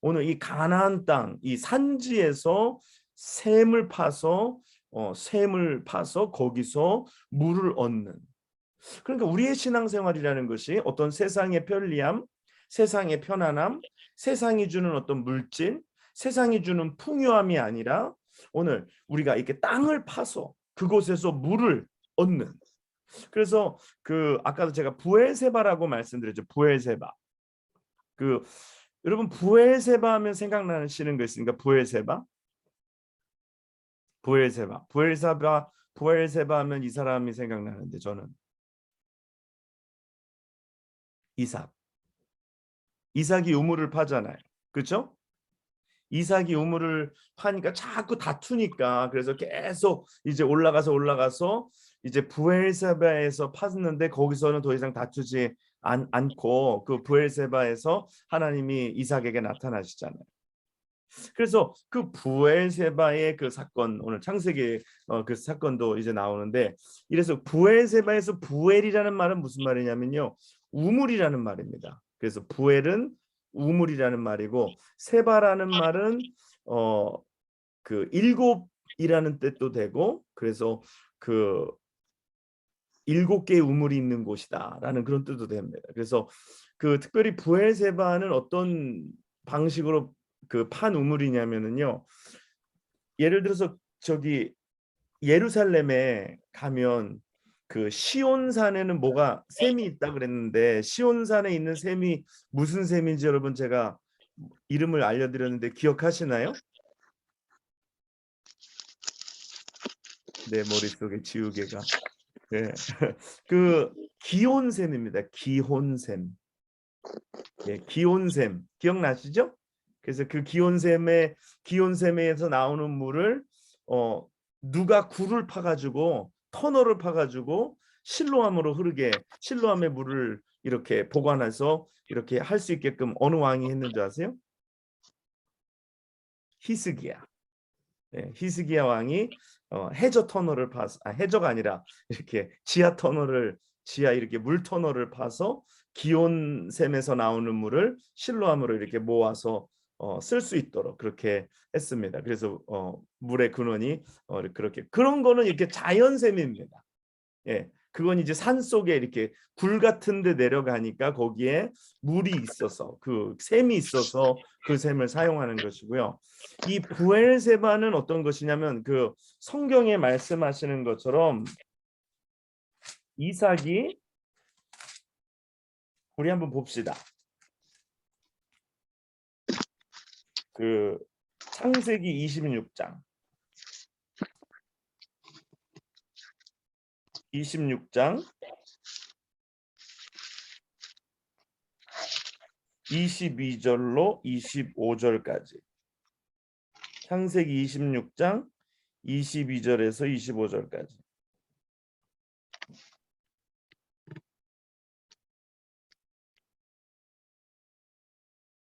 오늘 이 가나안 땅, 이 산지에서 샘을 파서 거기서 물을 얻는. 그러니까 우리의 신앙생활이라는 것이 어떤 세상의 편리함, 세상의 편안함, 세상이 주는 어떤 물질, 세상이 주는 풍요함이 아니라 오늘 우리가 이렇게 땅을 파서 그곳에서 물을 얻는. 그래서 그 아까도 제가 부엘세바라고 말씀드렸죠. 부엘세바. 그 여러분 부엘세바 하면 생각나시는 거 있으니까 부엘세바 하면 이 사람이 생각나는데 저는 이삭이 우물을 파잖아요. 그렇죠? 이삭이 우물을 파니까 자꾸 다투니까 그래서 계속 이제 올라가서 이제 부엘세바에서 팠는데 거기서는 더 이상 다투지 않고 그 부엘세바에서 하나님이 이삭에게 나타나시잖아요. 그래서 그 부엘세바의 그 사건 오늘 창세기 그 사건도 이제 나오는데 이래서 부엘세바에서 부엘이라는 말은 무슨 말이냐면요. 우물이라는 말입니다. 그래서 부엘은 우물이라는 말이고 세바라는 말은 그 일곱이라는 뜻도 되고 그래서 그 7개의 우물이 있는 곳이다라는 그런 뜻도 됩니다. 그래서 그 특별히 부엘세바는 어떤 방식으로 그 판 우물이냐면은요. 예를 들어서 저기 예루살렘에 가면 그 시온산에는 뭐가 샘이 있다 그랬는데 시온산에 있는 샘이 무슨 샘인지 여러분 제가 이름을 알려드렸는데 기억하시나요? 내 머릿속에 지우개가 네. 그 기온샘입니다. 기온샘. 예, 기온샘 기억나시죠? 그래서 그 기온샘에서 나오는 물을 누가 굴을 파가지고 터널을 파가지고 실로암으로 흐르게 실로암의 물을 이렇게 보관해서 이렇게 할 수 있게끔 어느 왕이 했는 줄 아세요? 히스기야. 네, 히스기야 왕이 해저 터널을 파서 해저가 아니라 이렇게 지하 이렇게 물 터널을 파서 기온샘에서 나오는 물을 실로암으로 이렇게 모아서 쓸 수 있도록 그렇게 했습니다. 그래서 물의 근원이 그렇게 그런 거는 이렇게 자연샘입니다. 예, 그건 이제 산 속에 이렇게 굴 같은 데 내려가니까 거기에 물이 있어서 그 샘이 있어서 그 샘을 사용하는 것이고요. 이 부엘세바는 어떤 것이냐면 그 성경에 말씀하시는 것처럼 이삭이 우리 한번 봅시다. 그 창세기 26장 22절로 25절까지 창세기 26장 22절에서 25절까지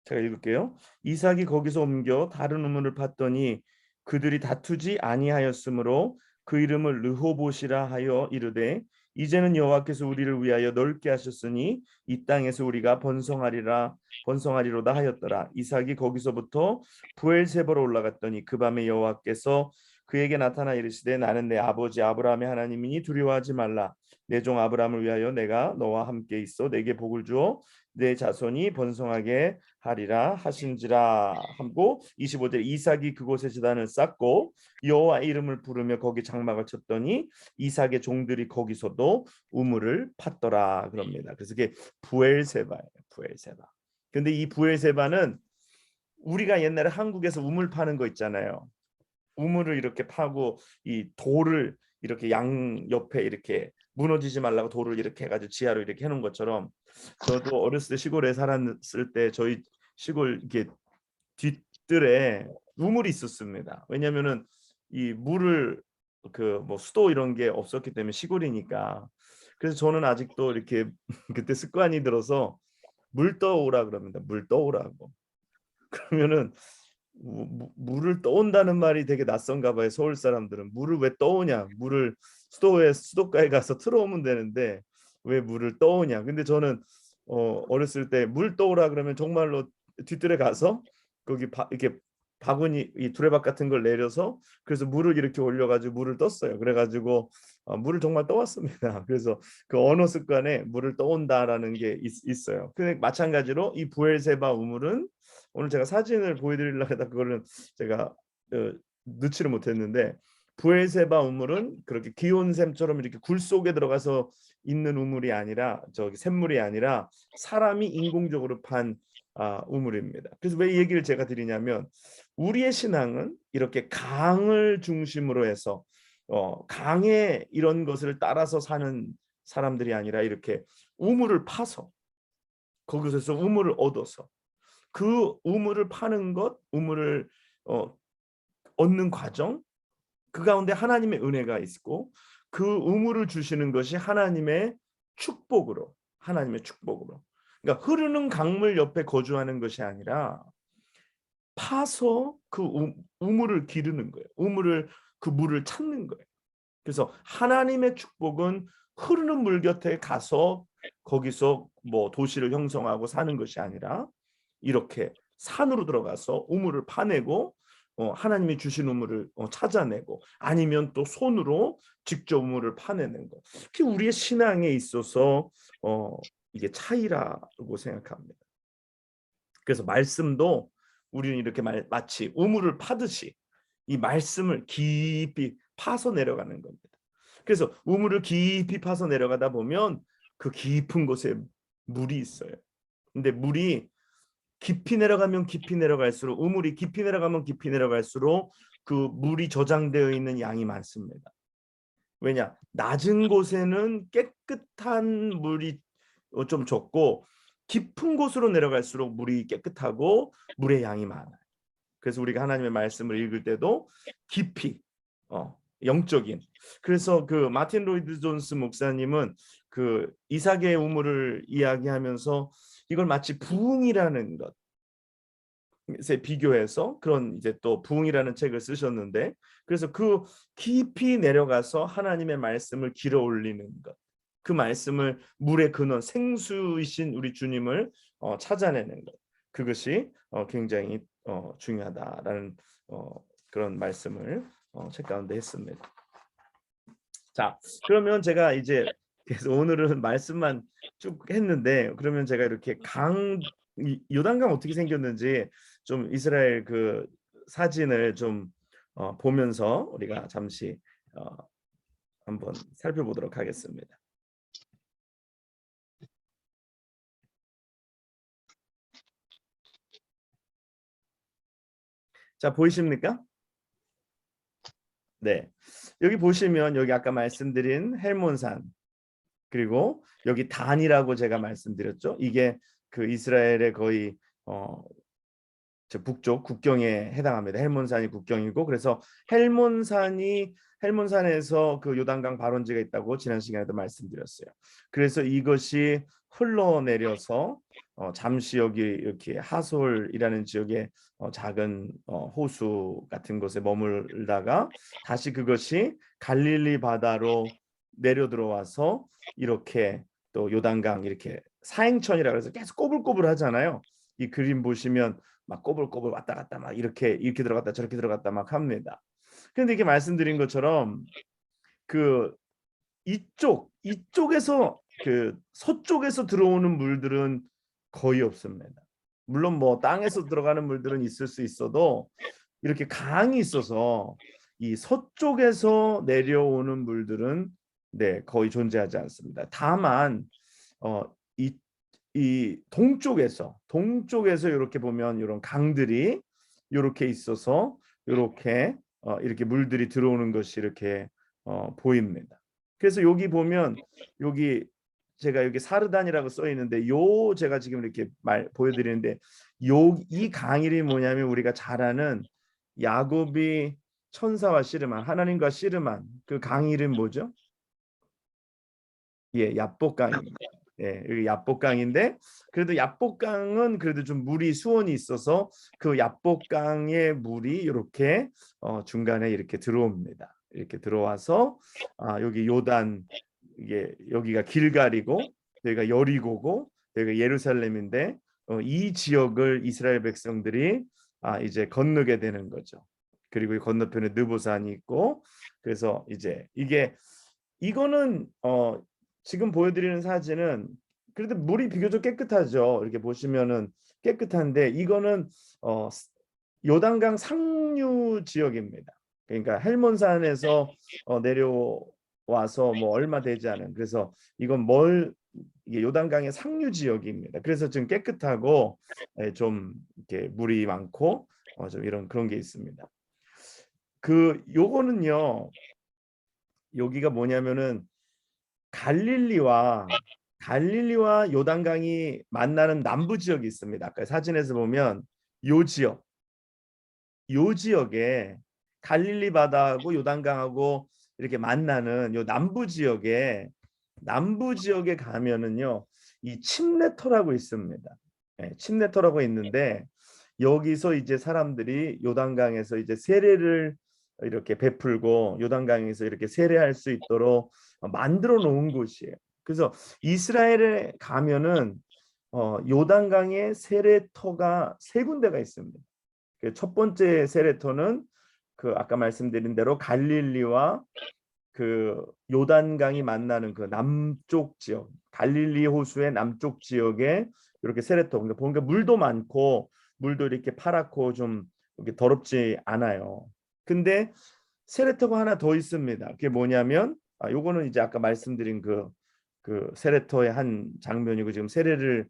제가 읽을게요. 이삭이 거기서 옮겨 다른 우물을 팠더니 그들이 다투지 아니하였으므로 그 이름을 르호봇이라 하여 이르되 이제는 여호와께서 우리를 위하여 넓게 하셨으니 이 땅에서 우리가 번성하리로다 하였더라. 이삭이 거기서부터 부엘세바로 올라갔더니 그 밤에 여호와께서 그에게 나타나 이르시되 나는 내 아버지 아브라함의 하나님이니 두려워하지 말라. 내 종 아브라함을 위하여 내가 너와 함께 있어 내게 복을 주어 내 자손이 번성하게 하리라 하신지라 하고 25절 이삭이 그곳에 제단을 쌓고 여호와 이름을 부르며 거기 장막을 쳤더니 이삭의 종들이 거기서도 우물을 팠더라 그럽니다. 그래서 이게 부엘세바예요. 부엘세바. 근데 이 부엘세바는 우리가 옛날에 한국에서 우물 파는 거 있잖아요. 우물을 이렇게 파고 이 돌을 이렇게 양 옆에 이렇게 무너지지 말라고 돌을 이렇게 해가지고 지하로 이렇게 해놓은 것처럼 저도 어렸을 때 시골에 살았을 때 저희 시골 이렇게 뒷뜰에 우물이 있었습니다. 왜냐면은 이 물을 그 뭐 수도 이런 게 없었기 때문에 시골이니까. 그래서 저는 아직도 이렇게 그때 습관이 들어서 물 떠오라 그럽니다. 물 떠오라고. 그러면은 물을 떠온다는 말이 되게 낯선가 봐요. 서울 사람들은 물을 왜 떠오냐? 물을 수도가에 가서 틀어오면 되는데 왜 물을 떠오냐? 근데 저는 어렸을 때 물 떠오라 그러면 정말로 뒷뜰에 가서 거기 이렇게 바구니 이 두레박 같은 걸 내려서 그래서 물을 이렇게 올려가지고 물을 떴어요. 그래가지고 물을 정말 떠왔습니다. 그래서 그 언어 습관에 물을 떠온다라는 게 있어요. 근데 마찬가지로 이 부엘세바 우물은 오늘 제가 사진을 보여드리려고 하다 그거는 제가 넣지를 못했는데 부엘세바 우물은 그렇게 기온샘처럼 이렇게 굴 속에 들어가서 있는 우물이 아니라 저기 샘물이 아니라 사람이 인공적으로 판 우물입니다. 그래서 왜 이 얘기를 제가 드리냐면 우리의 신앙은 이렇게 강을 중심으로 해서 강에 이런 것을 따라서 사는 사람들이 아니라 이렇게 우물을 파서 거기서 우물을 얻어서 그 우물을 파는 것, 우물을 얻는 과정, 그 가운데 하나님의 은혜가 있고 그 우물을 주시는 것이 하나님의 축복으로, 하나님의 축복으로. 그러니까 흐르는 강물 옆에 거주하는 것이 아니라 파서 그 우물을 기르는 거예요. 그 물을 찾는 거예요. 그래서 하나님의 축복은 흐르는 물 곁에 가서 거기서 뭐 도시를 형성하고 사는 것이 아니라 이렇게 산으로 들어가서 우물을 파내고 하나님이 주신 우물을 찾아내고 아니면 또 손으로 직접 우물을 파내는 것. 그게 우리의 신앙에 있어서 이게 차이라고 생각합니다. 그래서 말씀도 우리는 이렇게 마치 우물을 파듯이 이 말씀을 깊이 파서 내려가는 겁니다. 그래서 우물을 깊이 파서 내려가다 보면 그 깊은 곳에 물이 있어요. 근데 물이 깊이 내려가면 깊이 내려갈수록 우물이 깊이 내려가면 깊이 내려갈수록 그 물이 저장되어 있는 양이 많습니다. 왜냐? 낮은 곳에는 깨끗한 물이 좀 적고 깊은 곳으로 내려갈수록 물이 깨끗하고 물의 양이 많아요. 그래서 우리가 하나님의 말씀을 읽을 때도 깊이 영적인. 그래서 그 마틴 로이드 존스 목사님은 그 이삭의 우물을 이야기하면서 이걸 마치 부흥이라는 것에 비교해서 그런 이제 또 부흥이라는 책을 쓰셨는데 그래서 그 깊이 내려가서 하나님의 말씀을 길어 올리는 것. 그 말씀을 물의 근원 생수이신 우리 주님을 찾아내는 것. 그것이 굉장히 중요하다라는 그런 말씀을 책 가운데 했습니다. 자, 그러면 제가 이제 그래서 오늘은 말씀만 쭉 했는데 그러면 제가 이렇게 요단강 어떻게 생겼는지 좀 이스라엘 그 사진을 좀 보면서 우리가 잠시 한번 살펴보도록 하겠습니다. 자, 보이십니까? 네. 여기 보시면 여기 아까 말씀드린 헬몬산 그리고 여기 단이라고 제가 말씀드렸죠. 이게 그 이스라엘의 거의 저 북쪽 국경에 해당합니다. 헬몬산이 국경이고 그래서 헬몬산에서 그 요단강 발원지가 있다고 지난 시간에도 말씀드렸어요. 그래서 이것이 흘러내려서 잠시 여기 이렇게 하솔이라는 지역에 작은 호수 같은 곳에 머물다가 다시 그것이 갈릴리 바다로 내려 들어와서 이렇게 또 요단강 이렇게 사행천이라 그래서 계속 꼬불꼬불 하잖아요. 이 그림 보시면 막 꼬불꼬불 왔다 갔다 막 이렇게 들어갔다 저렇게 들어갔다 막 합니다. 그런데 이게 말씀드린 것처럼 그 이쪽에서 그 서쪽에서 들어오는 물들은 거의 없습니다. 물론 뭐 땅에서 들어가는 물들은 있을 수 있어도 이렇게 강이 있어서 이 서쪽에서 내려오는 물들은 거의 존재하지 않습니다. 다만 어, 이 동쪽에서 이렇게 보면 이런 강들이 이렇게 있어서 이렇게 물들이 들어오는 것이 이렇게 보입니다. 그래서 여기 보면 여기 제가 여기 사르단이라고 써 있는데 요 제가 지금 이렇게 보여드리는데 이 강 이름이 뭐냐면 우리가 잘 아는 야곱이 천사와 씨름한 하나님과 씨름한 그 강 이름 뭐죠? 예, 야복강입니다. 예, 여기 야복강인데 그래도 야복강은 그래도 좀 물이 수온이 있어서 그 야복강의 물이 이렇게 중간에 이렇게 들어옵니다. 이렇게 들어와서 여기 요단 이게 여기가 길갈이고 여기가 여리고고 여기가 예루살렘인데 이 지역을 이스라엘 백성들이 이제 건너게 되는 거죠. 그리고 이 건너편에 느보산이 있고 그래서 이제 이거는 지금 보여드리는 사진은 그래도 물이 비교적 깨끗하죠. 이렇게 보시면은 깨끗한데 이거는 요단강 상류 지역입니다. 그러니까 헬몬산에서 내려와서 뭐 얼마 되지 않은 그래서 이건 이게 요단강의 상류 지역입니다. 그래서 좀 깨끗하고 좀 이렇게 물이 많고 좀 이런 그런 게 있습니다. 요거는요. 여기가 뭐냐면은 갈릴리와 요단강이 만나는 남부 지역이 있습니다. 아까 사진에서 보면 요 지역에 갈릴리 바다하고 요단강하고 이렇게 만나는 요 남부 지역에 가면은요. 이 침례터라고 있습니다. 네, 침례터라고 있는데 여기서 이제 사람들이 요단강에서 이제 세례를 이렇게 베풀고 요단강에서 이렇게 세례할 수 있도록 만들어 놓은 곳이에요. 그래서 이스라엘에 가면은 요단강에 세례터가 3군데가 있습니다. 첫 번째 세례터는 그 아까 말씀드린 대로 갈릴리와 그 요단강이 만나는 그 남쪽 지역, 갈릴리 호수의 남쪽 지역에 이렇게 세례터. 보니까 물도 많고 물도 이렇게 파랗고 좀 이렇게 더럽지 않아요. 근데 세례터가 하나 더 있습니다. 그게 뭐냐면 요거는 이제 아까 말씀드린 그 세례터의 한 장면이고 지금 세례를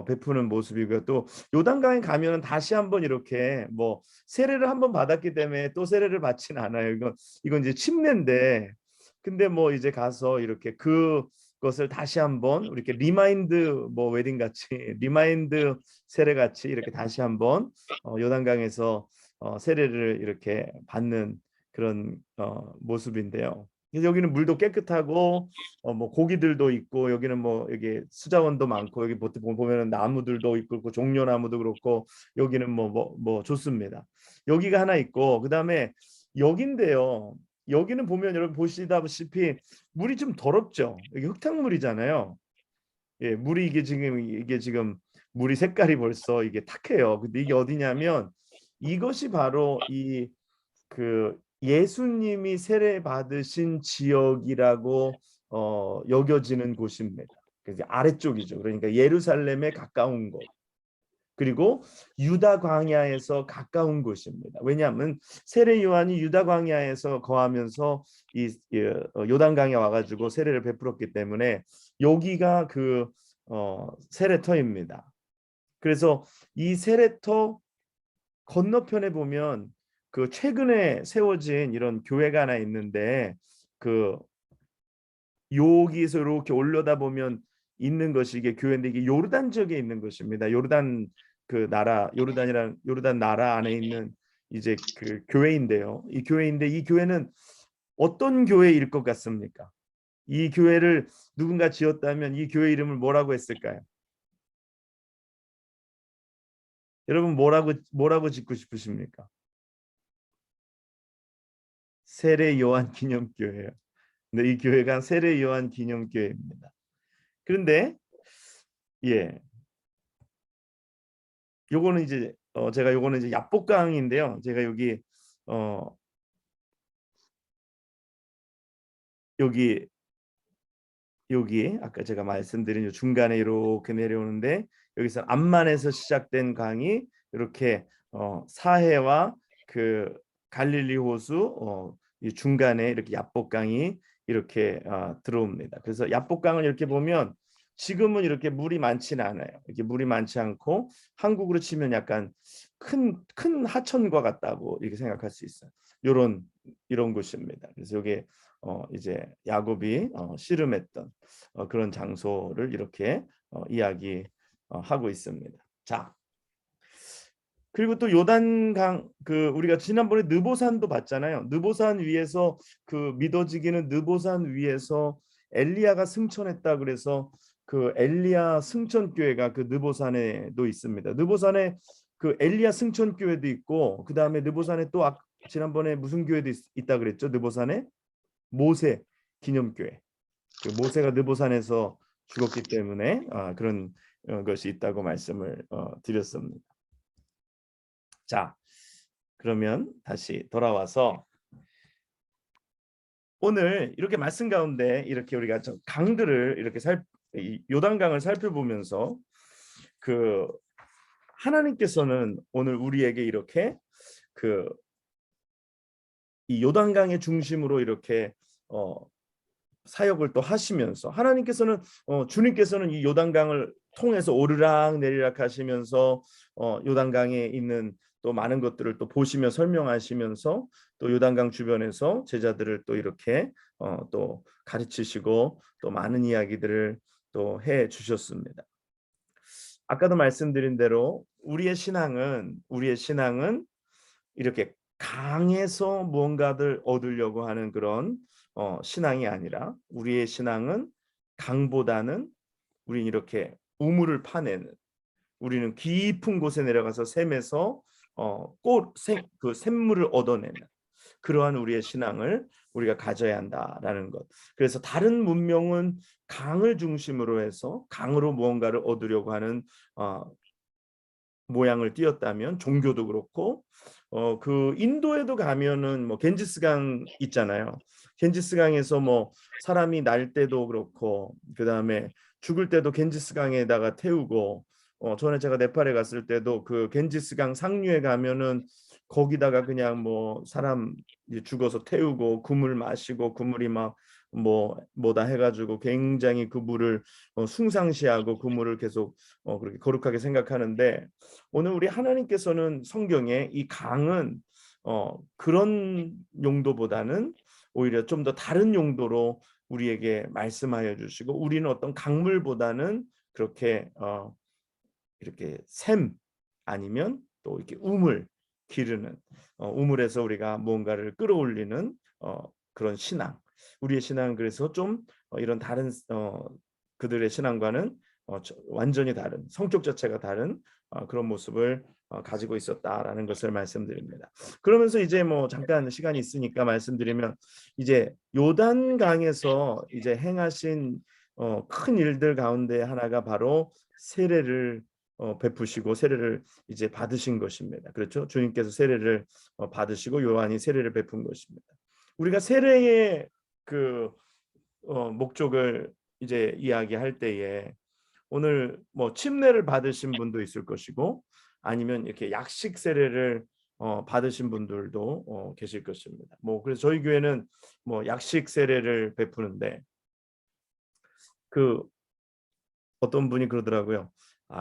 베푸는 모습이고요. 또 요단강에 가면은 다시 한번 이렇게 뭐 세례를 한번 받았기 때문에 또 세례를 받지는 않아요. 이건 이제 침례인데 근데 뭐 이제 가서 이렇게 그것을 다시 한번 이렇게 리마인드 뭐 웨딩 같이 리마인드 세례 같이 이렇게 다시 한번 요단강에서 세례를 이렇게 받는 그런 모습인데요. 여기는 물도 깨끗하고 뭐 고기들도 있고 여기는 뭐 여기 수자원도 많고 여기 보면은 나무들도 있고 종려나무도 그렇고 여기는 뭐 좋습니다. 여기가 하나 있고 그다음에 여긴데요. 여기는 보면 여러분 보시다시피 물이 좀 더럽죠. 여기 흙탕물이잖아요. 예, 물이 이게 지금 물이 색깔이 벌써 이게 탁해요. 근데 이게 어디냐면 이것이 바로 그 예수님이 세례 받으신 지역이라고 여겨지는 곳입니다. 그래서 아래쪽이죠. 그러니까 예루살렘에 가까운 곳. 그리고 유다 광야에서 가까운 곳입니다. 왜냐하면 세례 요한이 유다 광야에서 거하면서 요단강에 와가지고 세례를 베풀었기 때문에 여기가 그 세례터입니다. 그래서 이 세례터 건너편에 보면 그 최근에 세워진 이런 교회가 하나 있는데 그 여기서 이렇게 올려다 보면 있는 것이 이게 교회인데 이게 요르단 지역에 있는 것입니다. 요르단 나라 안에 있는 이제 그 교회인데요. 이 교회는 어떤 교회일 것 같습니까? 이 교회를 누군가 지었다면 이 교회 이름을 뭐라고 했을까요? 여러분 뭐라고 짓고 싶으십니까? 세례 요한 기념교회예요. 근데 이 교회가 세례 요한 기념교회입니다. 그런데 예, 요거는 이제 제가 요거는 이제 야복강인데요. 제가 여기 여기 아까 제가 말씀드린 요 중간에 이렇게 내려오는데 여기서 암만에서 시작된 강이 이렇게 사해와 그 갈릴리 호수 이 중간에 이렇게 야복강이 이렇게 들어옵니다. 그래서 야복강을 이렇게 보면 지금은 이렇게 물이 많지는 않아요. 이렇게 물이 많지 않고 한국으로 치면 약간 큰 하천과 같다고 이렇게 생각할 수 있어요. 이런 곳입니다. 그래서 여기 이제 야곱이 씨름했던 그런 장소를 이렇게 이야기하고 있습니다. 자, 그리고 또 요단강 우리가 지난번에 느보산도 봤잖아요. 느보산 위에서 그 믿어지기는 느보산 위에서 엘리야가 승천했다 그래서 그 엘리야 승천교회가 그 느보산에도 있습니다. 느보산에 그 엘리야 승천교회도 있고 그 다음에 느보산에 또 지난번에 무슨 교회도 있다 그랬죠? 느보산에 모세 기념교회. 그 모세가 느보산에서 죽었기 때문에 그런 것이 있다고 말씀을 드렸습니다. 자, 그러면 다시 돌아와서 오늘 이렇게 말씀 가운데 이렇게 우리가 강들을 이렇게 요단강을 살펴보면서 그 하나님께서는 오늘 우리에게 이렇게 이 요단강의 중심으로 이렇게 사역을 또 하시면서 하나님께서는 주님께서는 이 요단강을 통해서 오르락 내리락 하시면서 요단강에 있는 또 많은 것들을 또 보시며 설명하시면서 또 요단강 주변에서 제자들을 또 이렇게 또 가르치시고 또 많은 이야기들을 또 해 주셨습니다. 아까도 말씀드린 대로 우리의 신앙은 이렇게 강에서 무언가를 얻으려고 하는 그런 신앙이 아니라 우리의 신앙은 강보다는 우리는 이렇게 우물을 파내는 우리는 깊은 곳에 내려가서 샘에서 그 샘물을 얻어내는 그러한 우리의 신앙을 우리가 가져야 한다라는 것. 그래서 다른 문명은 강을 중심으로 해서 강으로 무언가를 얻으려고 하는 모양을 띄었다면 종교도 그렇고 그 인도에도 가면은 뭐 겐지스강 있잖아요. 겐지스강에서 뭐 사람이 날 때도 그렇고 그 다음에 죽을 때도 겐지스강에다가 태우고 전에 제가 네팔에 갔을 때도 그 겐지스강 상류에 가면은 거기다가 그냥 뭐 사람 죽어서 태우고 그물 마시고 그물이 막 뭐다 해가지고 굉장히 그 물을 숭상시하고 그 물을 계속 그렇게 거룩하게 생각하는데 오늘 우리 하나님께서는 성경에 이 강은 그런 용도보다는 오히려 좀 더 다른 용도로 우리에게 말씀하여 주시고 우리는 어떤 강물보다는 그렇게 이렇게 샘 아니면 또 이렇게 우물 기르는 우물에서 우리가 무언가를 끌어올리는 그런 신앙 우리의 신앙은 그래서 좀 이런 다른 그들의 신앙과는 완전히 다른 성격 자체가 다른 그런 모습을 가지고 있었다라는 것을 말씀드립니다. 그러면서 이제 뭐 잠깐 시간이 있으니까 말씀드리면 이제 요단강에서 이제 행하신 큰 일들 가운데 하나가 바로 세례를 베푸시고 세례를 이제 받으신 것입니다. 그렇죠? 주님께서 세례를 받으시고 요한이 세례를 베푼 것입니다. 우리가 세례의 그 목적을 이제 이야기할 때에 오늘 뭐 침례를 받으신 분도 있을 것이고 아니면 이렇게 약식 세례를 받으신 분들도 계실 것입니다. 뭐 그래서 저희 교회는 뭐 약식 세례를 베푸는데 그 어떤 분이 그러더라고요.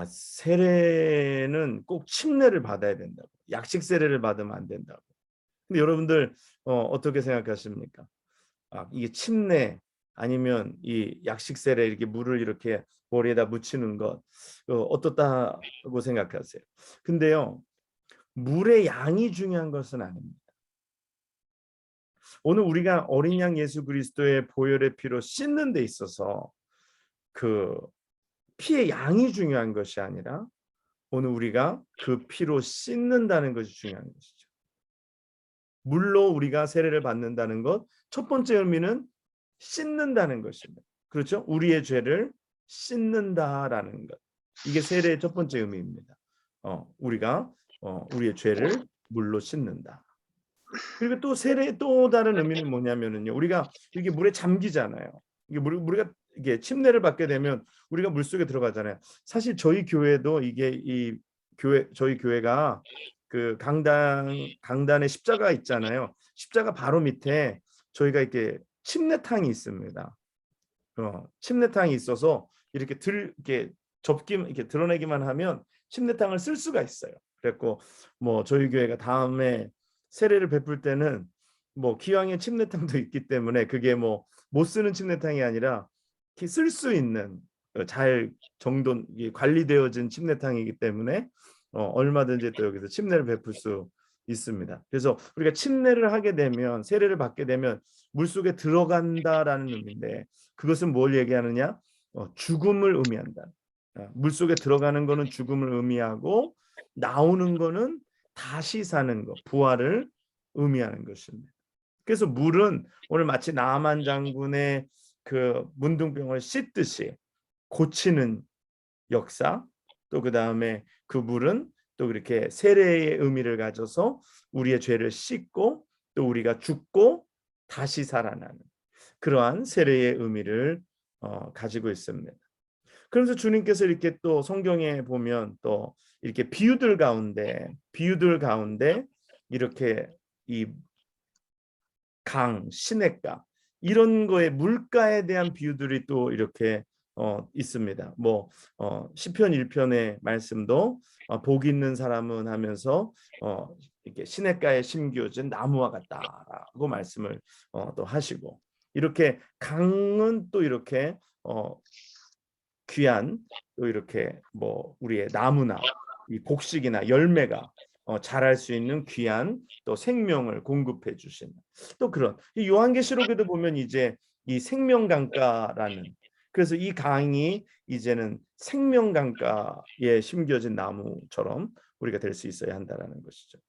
세례는 꼭 침례를 받아야 된다고. 약식 세례를 받으면 안 된다고. 근데 여러분들 어떻게 생각하십니까? 이게 침례 아니면 이 약식 세례 이렇게 물을 이렇게 머리에다 묻히는 것 어떻다고 생각하세요? 근데요. 물의 양이 중요한 것은 아닙니다. 오늘 우리가 어린 양 예수 그리스도의 보혈의 피로 씻는 데 있어서 그 피의 양이 중요한 것이 아니라 오늘 우리가 그 피로 씻는다는 것이 중요한 것이죠. 물로 우리가 세례를 받는다는 것, 첫 번째 의미는 씻는다는 것입니다. 그렇죠? 우리의 죄를 씻는다라는 것. 이게 세례의 첫 번째 의미입니다. 우리가 우리의 죄를 물로 씻는다. 그리고 또 세례의 또 다른 의미는 뭐냐면은요. 우리가 이게 물에 잠기잖아요. 이게 우리가 이게 침례를 받게 되면 우리가 물 속에 들어가잖아요. 사실 저희 교회도 이게 저희 교회가 그 강단에 십자가 있잖아요. 십자가 바로 밑에 저희가 이렇게 침례탕이 있습니다. 침례탕이 있어서 이렇게 접기만 이렇게 드러내기만 하면 침례탕을 쓸 수가 있어요. 그래갖고 뭐 저희 교회가 다음에 세례를 베풀 때는 뭐 기왕에 침례탕도 있기 때문에 그게 뭐 못 쓰는 침례탕이 아니라 쓸 수 있는 잘 관리되어진 침례탕이기 때문에 얼마든지 또 여기서 침례를 베풀 수 있습니다. 그래서 우리가 침례를 하게 되면 세례를 받게 되면 물속에 들어간다라는 의미인데 그것은 뭘 얘기하느냐? 죽음을 의미한다. 물속에 들어가는 거는 죽음을 의미하고 나오는 거는 다시 사는 것, 부활을 의미하는 것입니다. 그래서 물은 오늘 마치 나아만 장군의 그 문둥병을 씻듯이 고치는 역사, 또 그 다음에 그 물은 또 그렇게 세례의 의미를 가져서 우리의 죄를 씻고 또 우리가 죽고 다시 살아나는 그러한 세례의 의미를 가지고 있습니다. 그래서 주님께서 이렇게 또 성경에 보면 또 이렇게 비유들 가운데 이렇게 이 시냇가 이런 거에 물가에 대한 비유들이 또 이렇게 있습니다. 뭐 시편 1편의 말씀도 복 있는 사람은 하면서 이렇게 시냇가에 심겨진 나무와 같다라고 말씀을 또 하시고 이렇게 강은 또 이렇게 귀한 또 이렇게 뭐 우리의 나무나 이 곡식이나 열매가 자랄 수 있는 귀한 또 생명을 공급해 주시는 또 그런 이 요한계시록에도 보면 이제 이 생명강가라는 그래서 이 강이 이제는 생명강가에 심겨진 나무처럼 우리가 될 수 있어야 한다라는 것이죠.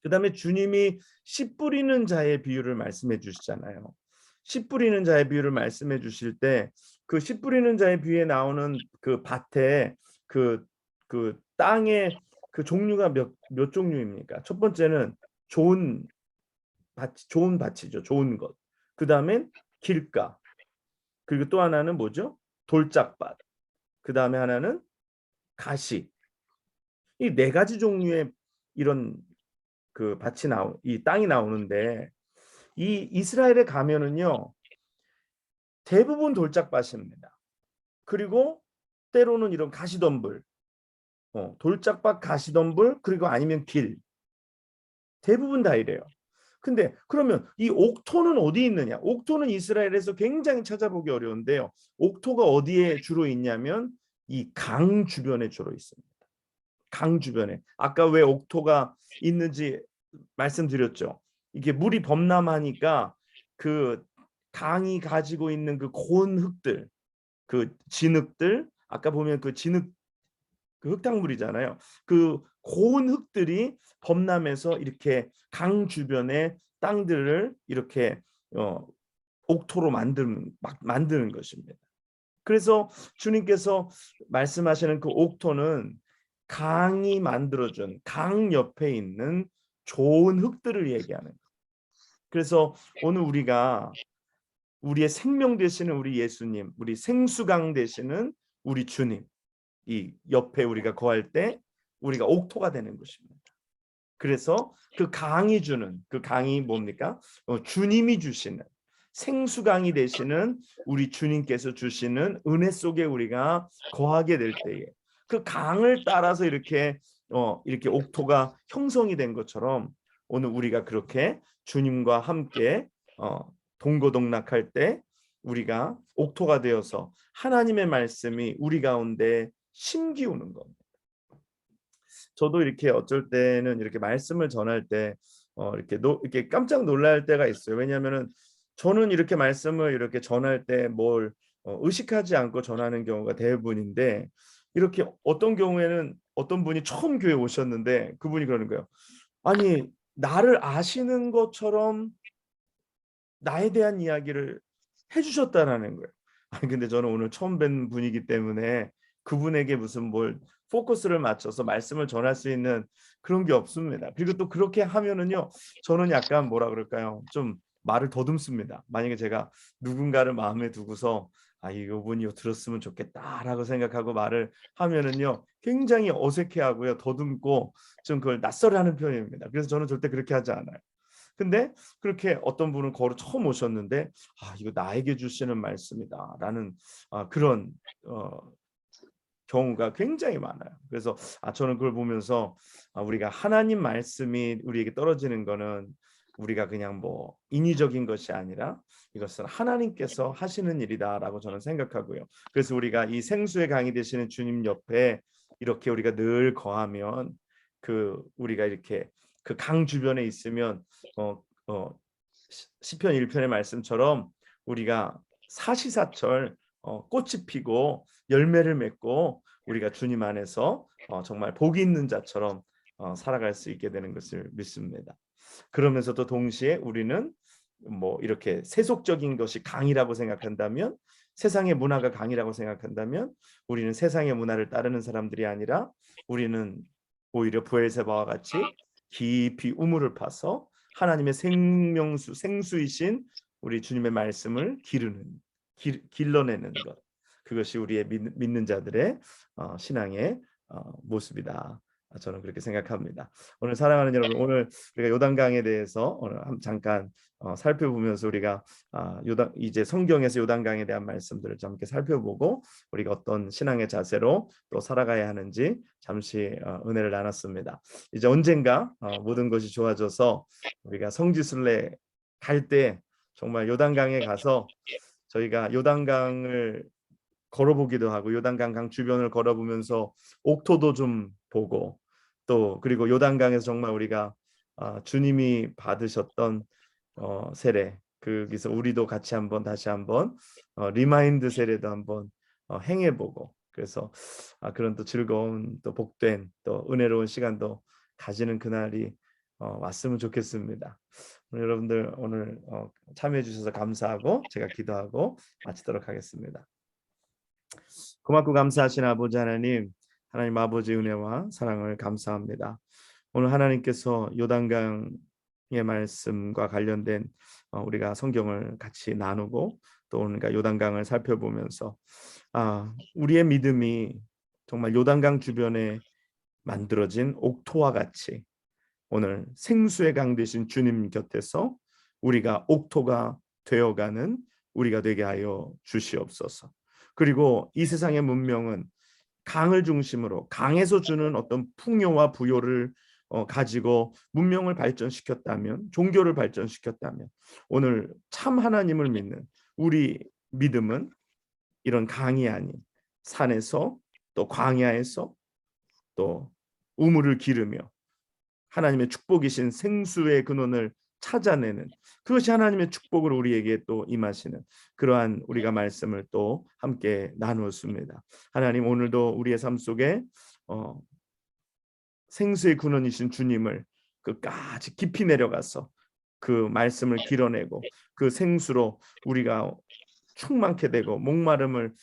그다음에 주님이 씨 뿌리는 자의 비유를 말씀해 주시잖아요. 씨 뿌리는 자의 비유를 말씀해 주실 때 그 씨 뿌리는 자의 비유에 나오는 그 밭에 그 땅의 그 종류가 몇 종류입니까? 첫 번째는 좋은 밭이죠. 좋은 것. 그다음엔 길가. 그리고 또 하나는 뭐죠? 돌짝밭. 그다음에 하나는 가시. 이 네 가지 종류의 이런 그 이 땅이 나오는데 이 이스라엘에 가면은요. 대부분 돌짝밭입니다. 그리고 때로는 이런 가시덤불, 돌짝밭 가시덤불 그리고 아니면 길. 대부분 다 이래요. 근데 그러면 이 옥토는 어디 있느냐? 옥토는 이스라엘에서 굉장히 찾아보기 어려운데요. 옥토가 어디에 주로 있냐면 이 강 주변에 주로 있습니다. 강 주변에. 아까 왜 옥토가 있는지 말씀드렸죠. 이게 물이 범람하니까 그 강이 가지고 있는 그 고운 흙들, 그 진흙들, 아까 보면 그 진흙 그 흙탕물이잖아요. 그 고운 흙들이 범람해서 이렇게 강 주변의 땅들을 이렇게 옥토로 만드는 것입니다. 그래서 주님께서 말씀하시는 그 옥토는 강이 만들어준 강 옆에 있는 좋은 흙들을 얘기하는 거예요. 그래서 오늘 우리가 우리의 생명 되시는 우리 예수님, 우리 생수강 되시는 우리 주님, 이 옆에 우리가 거할 때 우리가 옥토가 되는 것입니다. 그래서 그 강이 뭡니까? 주님이 주시는 생수강이 되시는 우리 주님께서 주시는 은혜 속에 우리가 거하게 될 때에 그 강을 따라서 이렇게 옥토가 형성이 된 것처럼 오늘 우리가 그렇게 주님과 함께 동고동락할 때 우리가 옥토가 되어서 하나님의 말씀이 우리 가운데 심기우는 겁니다. 저도 이렇게 어쩔 때는 이렇게 말씀을 전할 때 이렇게 깜짝 놀랄 때가 있어요. 왜냐하면은 저는 이렇게 말씀을 이렇게 전할 때 뭘 의식하지 않고 전하는 경우가 대부분인데 이렇게 어떤 경우에는 어떤 분이 처음 교회 오셨는데 그분이 그러는 거예요. 아니 나를 아시는 것처럼 나에 대한 이야기를 해주셨다라는 거예요. 아니 근데 저는 오늘 처음 뵌 분이기 때문에 그분에게 무슨 뭘 포커스를 맞춰서 말씀을 전할 수 있는 그런 게 없습니다. 그리고 또 그렇게 하면은요, 저는 약간 뭐라 그럴까요? 좀 말을 더듬습니다. 만약에 제가 누군가를 마음에 두고서 이분이 들었으면 좋겠다라고 생각하고 말을 하면은요, 굉장히 어색해하고요, 더듬고 좀 그걸 낯설어하는 편입니다. 그래서 저는 절대 그렇게 하지 않아요. 근데 그렇게 어떤 분은 거로 처음 오셨는데 이거 나에게 주시는 말씀이다라는 그런 경우가 굉장히 많아요. 그래서 저는 그걸 보면서 우리가 하나님 말씀이 우리에게 떨어지는 거는 우리가 그냥 뭐 인위적인 것이 아니라 이것은 하나님께서 하시는 일이다라고 저는 생각하고요. 그래서 우리가 이 생수의 강이 되시는 주님 옆에 이렇게 우리가 늘 거하면 우리가 이렇게 그 강 주변에 있으면 시편 1편의 말씀처럼 우리가 사시사철 꽃이 피고 열매를 맺고 우리가 주님 안에서 정말 복이 있는 자처럼 살아갈 수 있게 되는 것을 믿습니다. 그러면서도 동시에 우리는 뭐 이렇게 세속적인 것이 강이라고 생각한다면, 세상의 문화가 강이라고 생각한다면 우리는 세상의 문화를 따르는 사람들이 아니라 우리는 오히려 부엘세바와 같이 깊이 우물을 파서 하나님의 생수이신 우리 주님의 말씀을 길러내는 것, 그것이 우리의 믿는 자들의 신앙의 모습이다. 저는 그렇게 생각합니다. 오늘 사랑하는 여러분, 오늘 우리가 요단강에 대해서 오늘 잠깐 살펴보면서 우리가 이제 성경에서 요단강에 대한 말씀들을 함께 살펴보고 우리가 어떤 신앙의 자세로 또 살아가야 하는지 잠시 은혜를 나눴습니다. 이제 언젠가 모든 것이 좋아져서 우리가 성지순례 갈 때 정말 요단강에 가서 저희가 요단강을 걸어보기도 하고 요단강 강 주변을 걸어보면서 옥토도 좀 보고 또 그리고 요단강에서 정말 우리가 주님이 받으셨던 세례, 거기서 우리도 같이 다시 한번 리마인드 세례도 한번 행해보고, 그래서 그런 또 즐거운 또 복된 또 은혜로운 시간도 가지는 그날이 왔으면 좋겠습니다. 여러분들 오늘 참여해 주셔서 감사하고 제가 기도하고 마치도록 하겠습니다. 고맙고 감사하신 아버지 하나님, 하나님 아버지 은혜와 사랑을 감사합니다. 오늘 하나님께서 요단강의 말씀과 관련된 우리가 성경을 같이 나누고 또 우리가 요단강을 살펴보면서 우리의 믿음이 정말 요단강 주변에 만들어진 옥토와 같이 오늘 생수의 강 되신 주님 곁에서 우리가 옥토가 되어가는 우리가 되게 하여 주시옵소서. 그리고 이 세상의 문명은 강을 중심으로 강에서 주는 어떤 풍요와 부요를 가지고 문명을 발전시켰다면, 종교를 발전시켰다면, 오늘 참 하나님을 믿는 우리 믿음은 이런 강이 아닌 산에서 또 광야에서 또 우물을 기르며 하나님의 축복이신 생수의 근원을 찾아내는, 그것이 하나님의 축복으로 우리에게 또 임하시는 그러한 우리가 말씀을 또 함께 나누었습니다. 하나님, 오늘도 우리의 삶 속에 생수의 근원이신 주님을 끝까지 깊이 내려가서 그 말씀을 길어내고 그 생수로 우리가 충만케 되고 목마름을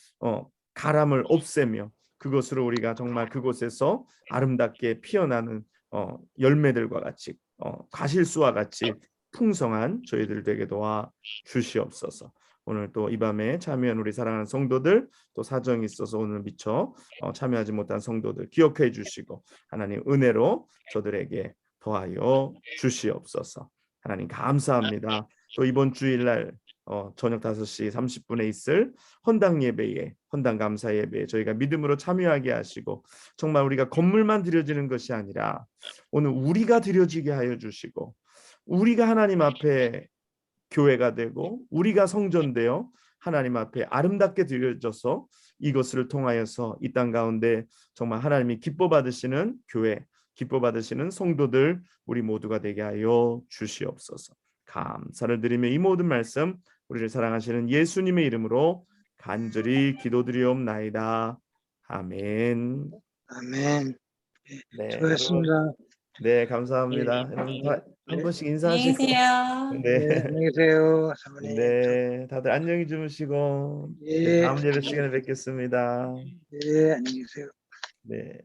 가람을 없애며 그것으로 우리가 정말 그곳에서 아름답게 피어나는 열매들과 같이 과실수와 같이 풍성한 저희들 되게 도와 주시옵소서. 오늘 또 이 밤에 참여한 우리 사랑하는 성도들, 또 사정이 있어서 오늘 미처 참여하지 못한 성도들 기억해 주시고 하나님 은혜로 저들에게 더하여 주시옵소서. 하나님 감사합니다. 또 이번 주일날 저녁 5시 30분에 있을 헌당 예배에, 헌당 감사 예배에 저희가 믿음으로 참여하게 하시고 정말 우리가 건물만 드려지는 것이 아니라 오늘 우리가 드려지게 하여 주시고 우리가 하나님 앞에 교회가 되고 우리가 성전되어 하나님 앞에 아름답게 드려져서 이것을 통하여서 이 땅 가운데 정말 하나님이 기뻐 받으시는 교회, 기뻐 받으시는 성도들 우리 모두가 되게 하여 주시옵소서. 감사를 드리며 이 모든 말씀 우리를 사랑하시는 예수님의 이름으로 간절히 기도드리옵나이다. 아멘. 아멘. 네, 수고했습니다. 여러분. 네, 감사합니다. 여러분 다 한 번씩 인사하시고. 계세요. 네, 네. 안녕히 계세요. 사모님. 네, 다들 안녕히 주무시고 예, 다음 예배 시간에 뵙겠습니다. 예, 안녕히 계세요. 네.